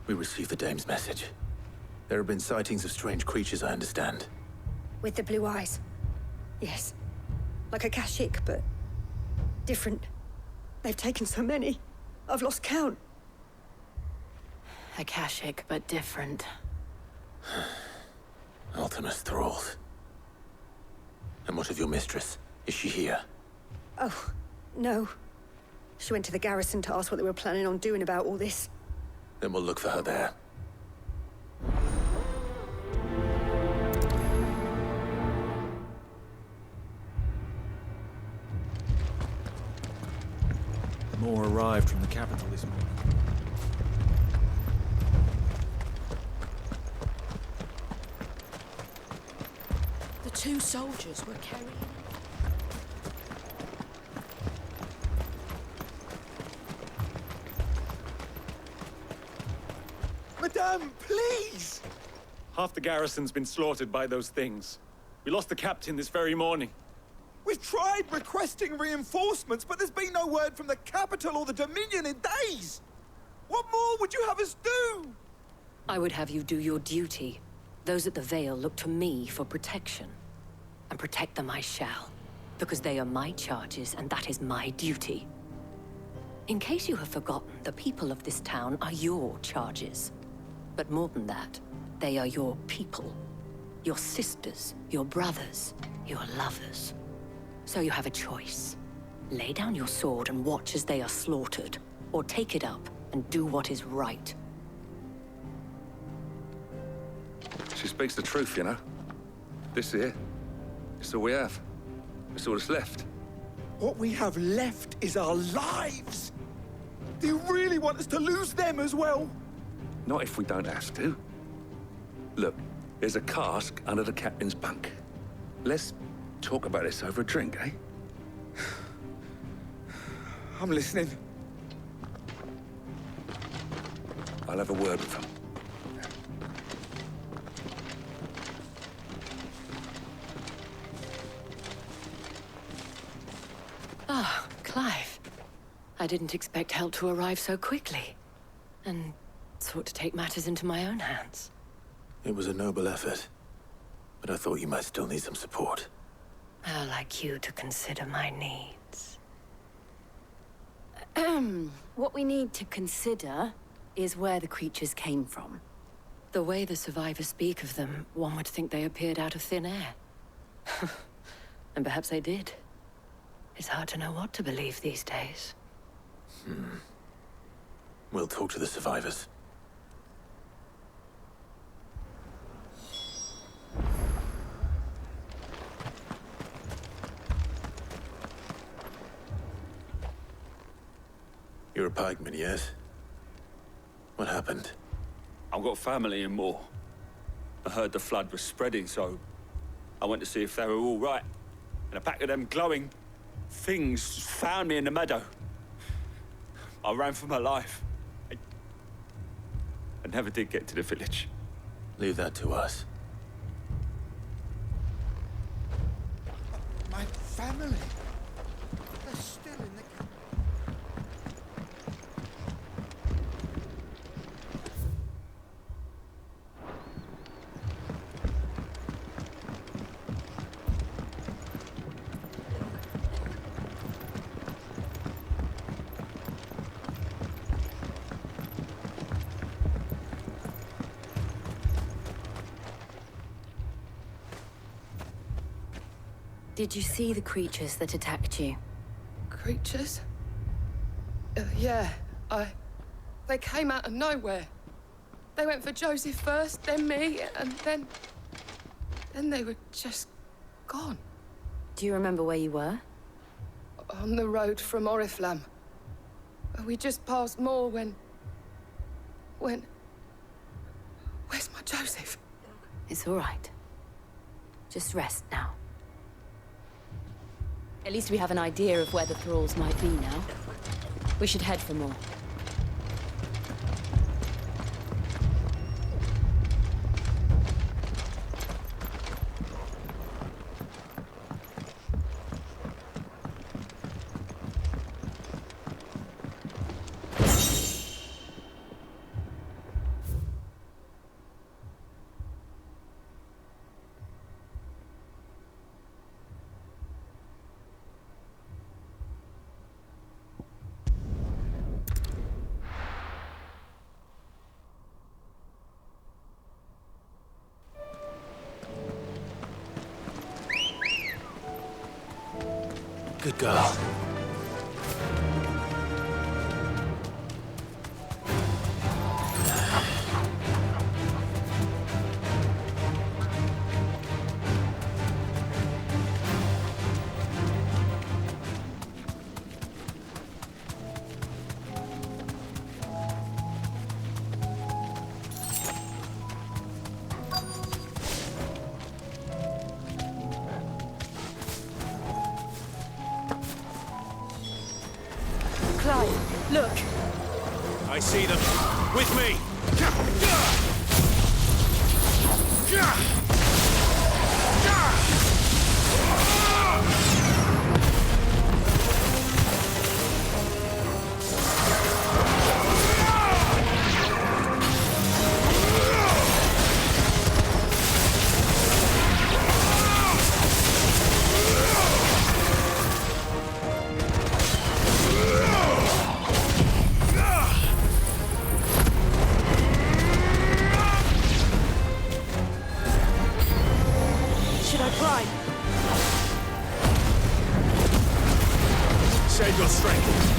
Speaker 1: We received the dame's message. There have been sightings of strange creatures, I understand.
Speaker 11: With the blue eyes. Yes. Like a Kashik, but different. They've taken so many. I've lost count.
Speaker 4: Akashic, but different.
Speaker 1: Ultimus thralls. And what of your mistress? Is she here?
Speaker 11: Oh, no. She went to the garrison to ask what they were planning on doing about all this.
Speaker 1: Then we'll look for her there.
Speaker 17: More arrived from the capital this morning.
Speaker 11: The two soldiers were carrying...
Speaker 14: Madame, please!
Speaker 2: Half the garrison's been slaughtered by those things. We lost the captain this very morning.
Speaker 14: We've tried requesting reinforcements, but there's been no word from the capital or the Dominion in days! What more would you have us do?
Speaker 11: I would have you do your duty. Those at the Vale look to me for protection. And protect them I shall. Because they are my charges, and that is my duty. In case you have forgotten, the people of this town are your charges. But more than that, they are your people. Your sisters, your brothers, your lovers. So you have a choice. Lay down your sword and watch as they are slaughtered, or take it up and do what is right.
Speaker 22: She speaks the truth, you know. This here, it's all we have. It's all that's left.
Speaker 14: What we have left is our lives! Do you really want us to lose them as well?
Speaker 22: Not if we don't have to. Look, there's a cask under the captain's bunk. Let's talk about this over a drink, eh?
Speaker 14: I'm listening.
Speaker 22: I'll have a word with him.
Speaker 20: Ah, Clive. I didn't expect help to arrive so quickly. And sought to take matters into my own hands.
Speaker 1: It was a noble effort, but I thought you might still need some support.
Speaker 20: How like you to consider my needs.
Speaker 4: What we need to consider is where the creatures came from.
Speaker 20: The way the survivors speak of them, one would think they appeared out of thin air. And perhaps they did. It's hard to know what to believe these days.
Speaker 1: We'll talk to the survivors. You're a pikeman, yes? What happened?
Speaker 3: I've got family in Moor. I heard the flood was spreading, so I went to see if they were all right. And a pack of them glowing things found me in the meadow. I ran for my life. I never did get to the village.
Speaker 1: Leave that to us.
Speaker 14: My family. They're still in the camp.
Speaker 4: Did you see the creatures that attacked you?
Speaker 11: Creatures? Yeah, They came out of nowhere. They went for Joseph first, then me, and then they were just gone.
Speaker 4: Do you remember where you were?
Speaker 11: On the road from Oriflamme. We just passed Moor when... Where's my Joseph?
Speaker 4: It's all right. Just rest now. At least we have an idea of where the thralls might be now. We should head for more.
Speaker 1: Good girl.
Speaker 4: Look!
Speaker 18: I see them. With me! Save your strength.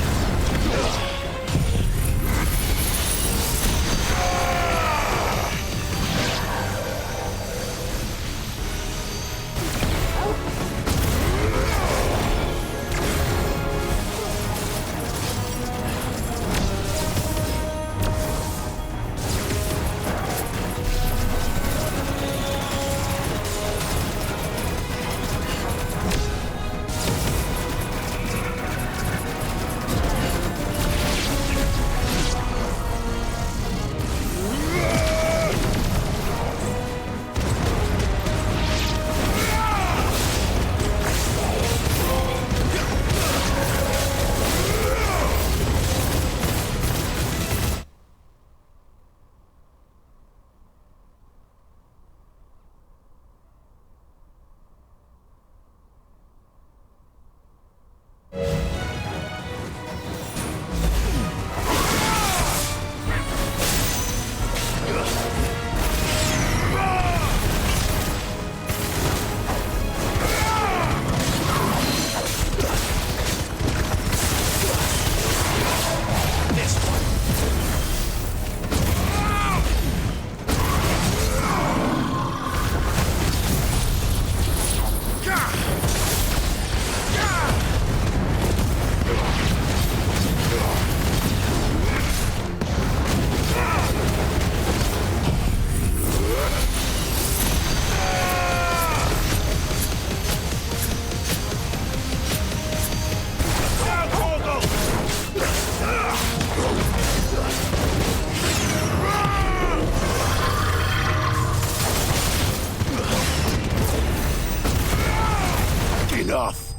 Speaker 6: doth.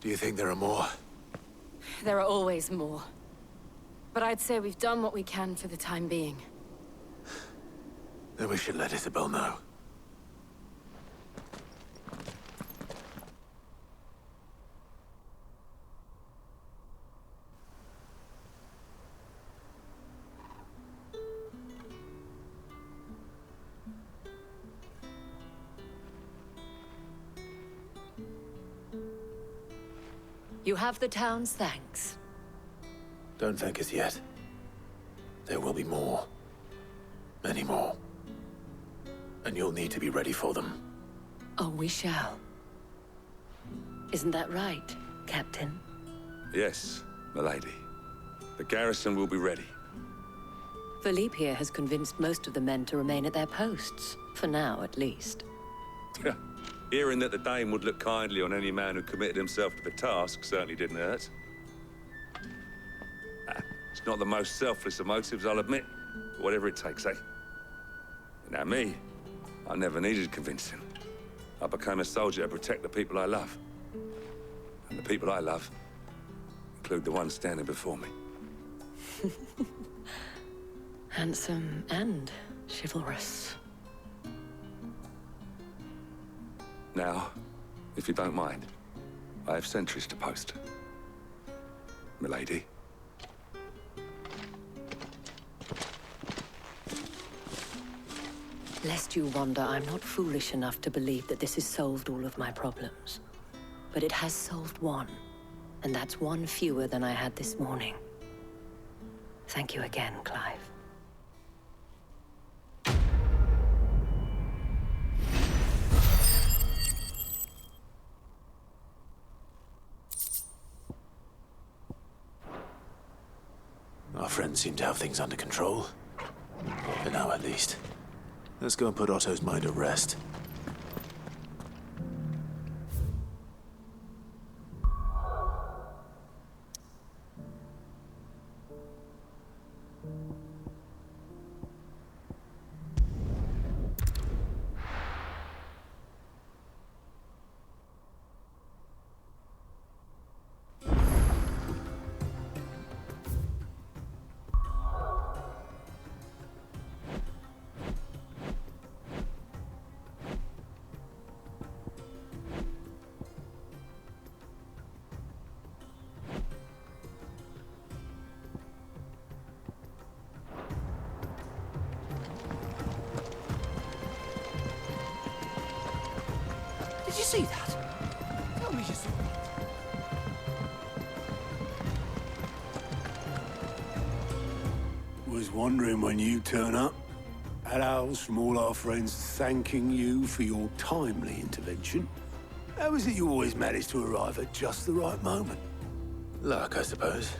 Speaker 1: Do you think there are more?
Speaker 4: There are always more. But I'd say we've done what we can for the time being.
Speaker 1: Then we should let Isabel know.
Speaker 11: You have the town's thanks.
Speaker 1: Don't thank us yet. There will be more. Many more. And you'll need to be ready for them.
Speaker 11: Oh, we shall. Isn't that right, Captain?
Speaker 22: Yes, milady. The garrison will be ready.
Speaker 11: Philippe here has convinced most of the men to remain at their posts. For now, at least.
Speaker 22: Hearing that the Dane would look kindly on any man who committed himself to the task certainly didn't hurt. It's not the most selfless of motives, I'll admit. But whatever it takes, eh? Now me, I never needed convincing. I became a soldier to protect the people I love. And the people I love include the ones standing before me.
Speaker 11: Handsome and chivalrous.
Speaker 22: Now, if you don't mind, I have sentries to post. Milady.
Speaker 11: Lest you wonder, I'm not foolish enough to believe that this has solved all of my problems. But it has solved one, and that's one fewer than I had this morning. Thank you again, Clive.
Speaker 1: Our friends seem to have things under control. For now, at least. Let's go and put Otto's mind at rest.
Speaker 6: Did you see that? Tell me you saw it. Was wondering when you turn up. Had owls from all our friends thanking you for your timely intervention. How is it you always manage to arrive at just the right moment?
Speaker 1: Luck, I suppose.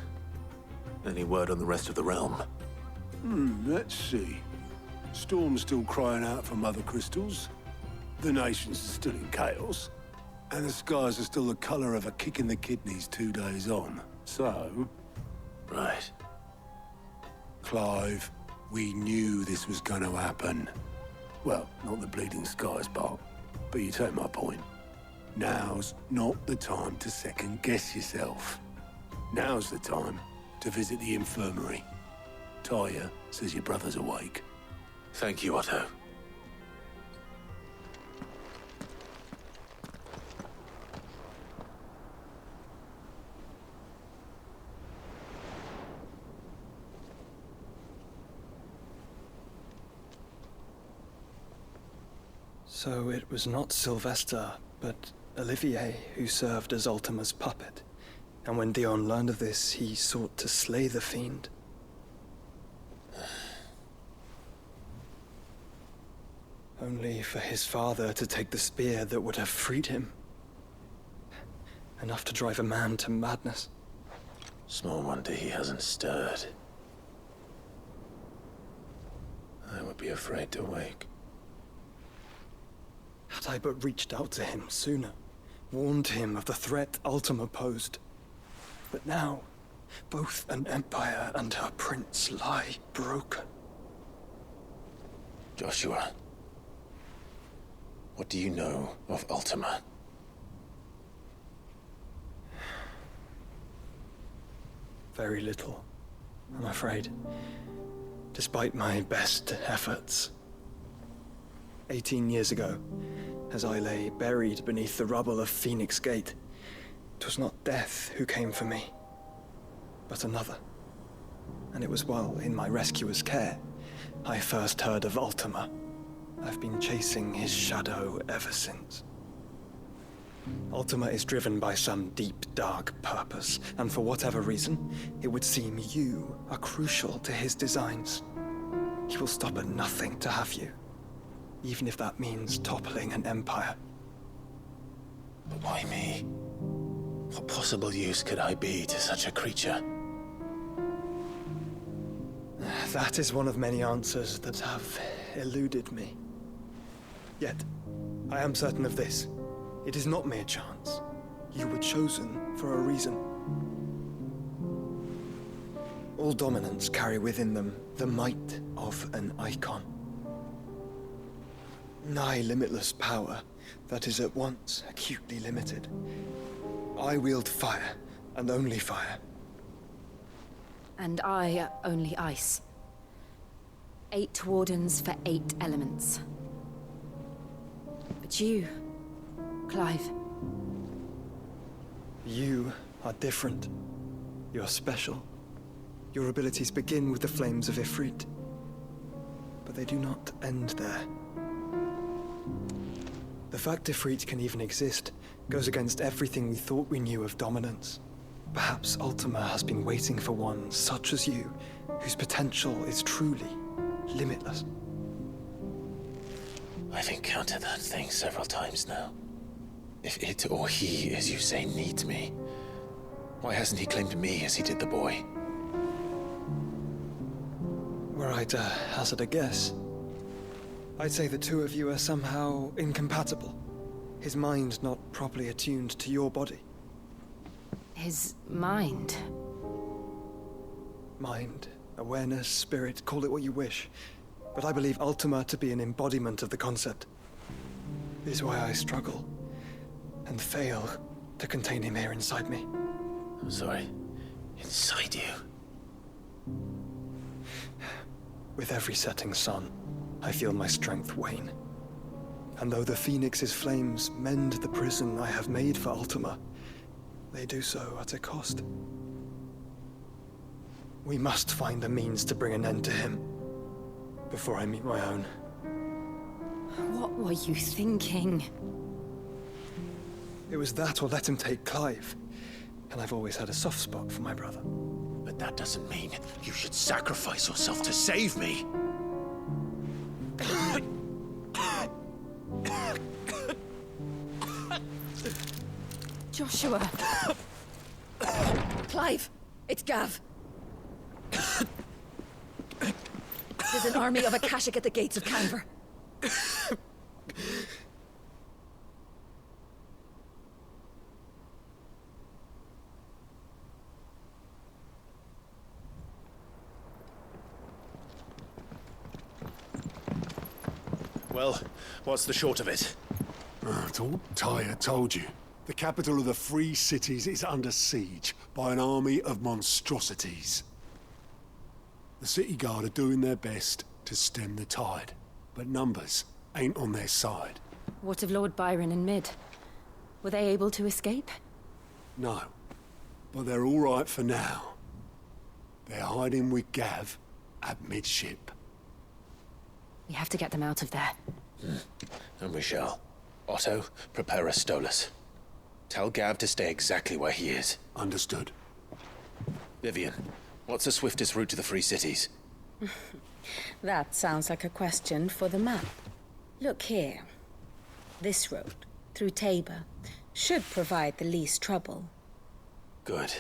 Speaker 1: Any word on the rest of the realm?
Speaker 6: Let's see. Storm's still crying out for mother crystals. The nations are still in chaos. And the skies are still the color of a kick in the kidneys 2 days on. So...
Speaker 1: Right.
Speaker 6: Clive, we knew this was going to happen. Well, not the bleeding skies part, but you take my point. Now's not the time to second-guess yourself. Now's the time to visit the infirmary. Taya says your brother's awake.
Speaker 1: Thank you, Otto.
Speaker 9: So it was not Sylvester, but Olivier who served as Ultima's puppet. And when Dion learned of this, he sought to slay the fiend. Only for his father to take the spear that would have freed him. Enough to drive a man to madness.
Speaker 1: Small wonder he hasn't stirred. I would be afraid to wake.
Speaker 9: Had I but reached out to him sooner, warned him of the threat Ultima posed. But now, both an empire and her prince lie broken.
Speaker 1: Joshua, what do you know of Ultima?
Speaker 9: Very little, I'm afraid. Despite my best efforts. 18 years ago, as I lay buried beneath the rubble of Phoenix Gate, it was not death who came for me, but another. And it was while in my rescuer's care, I first heard of Ultima. I've been chasing his shadow ever since. Ultima is driven by some deep, dark purpose, and for whatever reason, it would seem you are crucial to his designs. He will stop at nothing to have you, even if that means toppling an empire.
Speaker 1: But why me? What possible use could I be to such a creature?
Speaker 9: That is one of many answers that have eluded me. Yet, I am certain of this. It is not mere chance. You were chosen for a reason. All dominants carry within them the might of an icon. Nigh limitless power that is at once acutely limited. I wield fire, and only fire.
Speaker 4: And I only ice. 8 wardens for 8 elements. But you, Clive.
Speaker 9: You are different. You're special. Your abilities begin with the flames of Ifrit. But they do not end there. The fact Ifrit can even exist goes against everything we thought we knew of dominance. Perhaps Ultima has been waiting for one such as you, whose potential is truly limitless.
Speaker 1: I've encountered that thing several times now. If it or he, as you say, needs me, why hasn't he claimed me as he did the boy?
Speaker 9: Were I to hazard a guess, I'd say the two of you are somehow incompatible. His mind not properly attuned to your body.
Speaker 4: His mind?
Speaker 9: Mind, awareness, spirit, call it what you wish. But I believe Ultima to be an embodiment of the concept. This is why I struggle and fail to contain him here inside me.
Speaker 1: I'm sorry. Inside you?
Speaker 9: With every setting sun, I feel my strength wane. And though the Phoenix's flames mend the prison I have made for Ultima, they do so at a cost. We must find a means to bring an end to him before I meet my own.
Speaker 4: What were you thinking?
Speaker 9: It was that or let him take Clive. And I've always had a soft spot for my brother.
Speaker 1: But that doesn't mean you should sacrifice yourself to save me.
Speaker 11: Joshua. Clive, it's Gav. There's an army of Akashic at the gates of Canver.
Speaker 1: Well, what's the short of it?
Speaker 6: It's all Tyre told you. The capital of the Free Cities is under siege by an army of monstrosities. The city guard are doing their best to stem the tide, but numbers ain't on their side.
Speaker 4: What of Lord Byron and Mid? Were they able to escape?
Speaker 6: No, but they're all right for now. They're hiding with Gav at midship.
Speaker 4: We have to get them out of there.
Speaker 1: And we shall. Otto, prepare a Stolas. Tell Gav to stay exactly where he is.
Speaker 6: Understood.
Speaker 1: Vivian, what's the swiftest route to the Free Cities?
Speaker 8: That sounds like a question for the map. Look here. This road, through Tabor, should provide the least trouble.
Speaker 1: Good.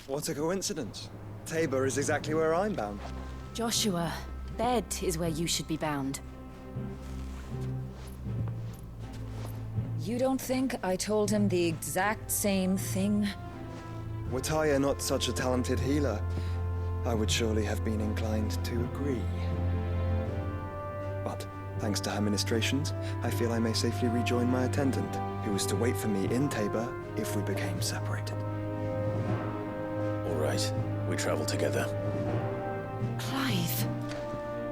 Speaker 9: What a coincidence. Tabor is exactly where I'm bound.
Speaker 4: Joshua, bed is where you should be bound.
Speaker 10: You don't think I told him the exact same thing?
Speaker 9: Were Taya not such a talented healer, I would surely have been inclined to agree. But, thanks to her ministrations, I feel I may safely rejoin my attendant, who was to wait for me in Tabor if we became separated.
Speaker 1: All right, we travel together.
Speaker 10: Clive.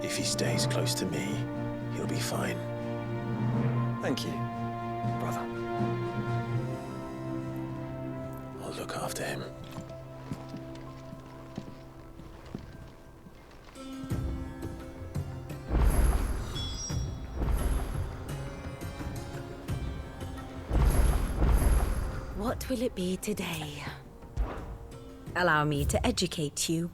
Speaker 1: If he stays close to me, he'll be fine.
Speaker 9: Thank you, brother.
Speaker 1: I'll look after him.
Speaker 8: What will it be today? Allow me to educate you.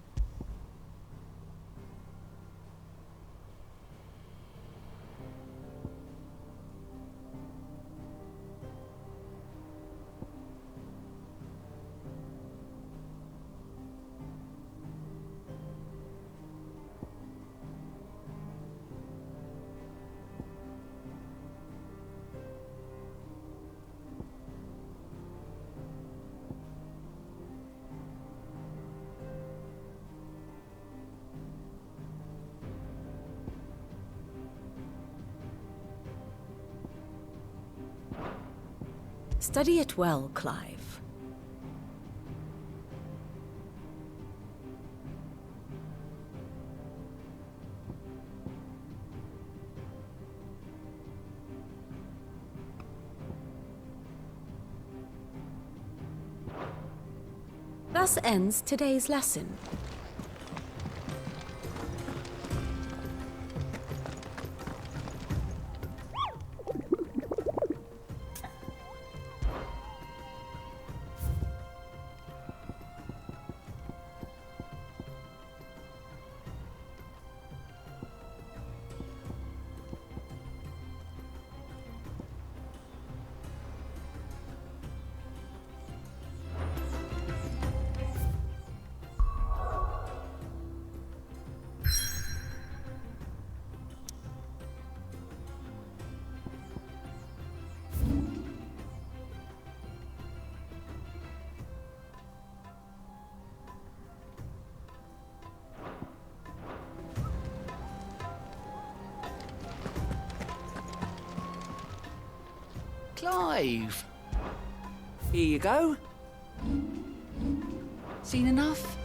Speaker 8: Study it well, Clive. Thus ends today's lesson.
Speaker 13: Clive. Here you go. Seen enough?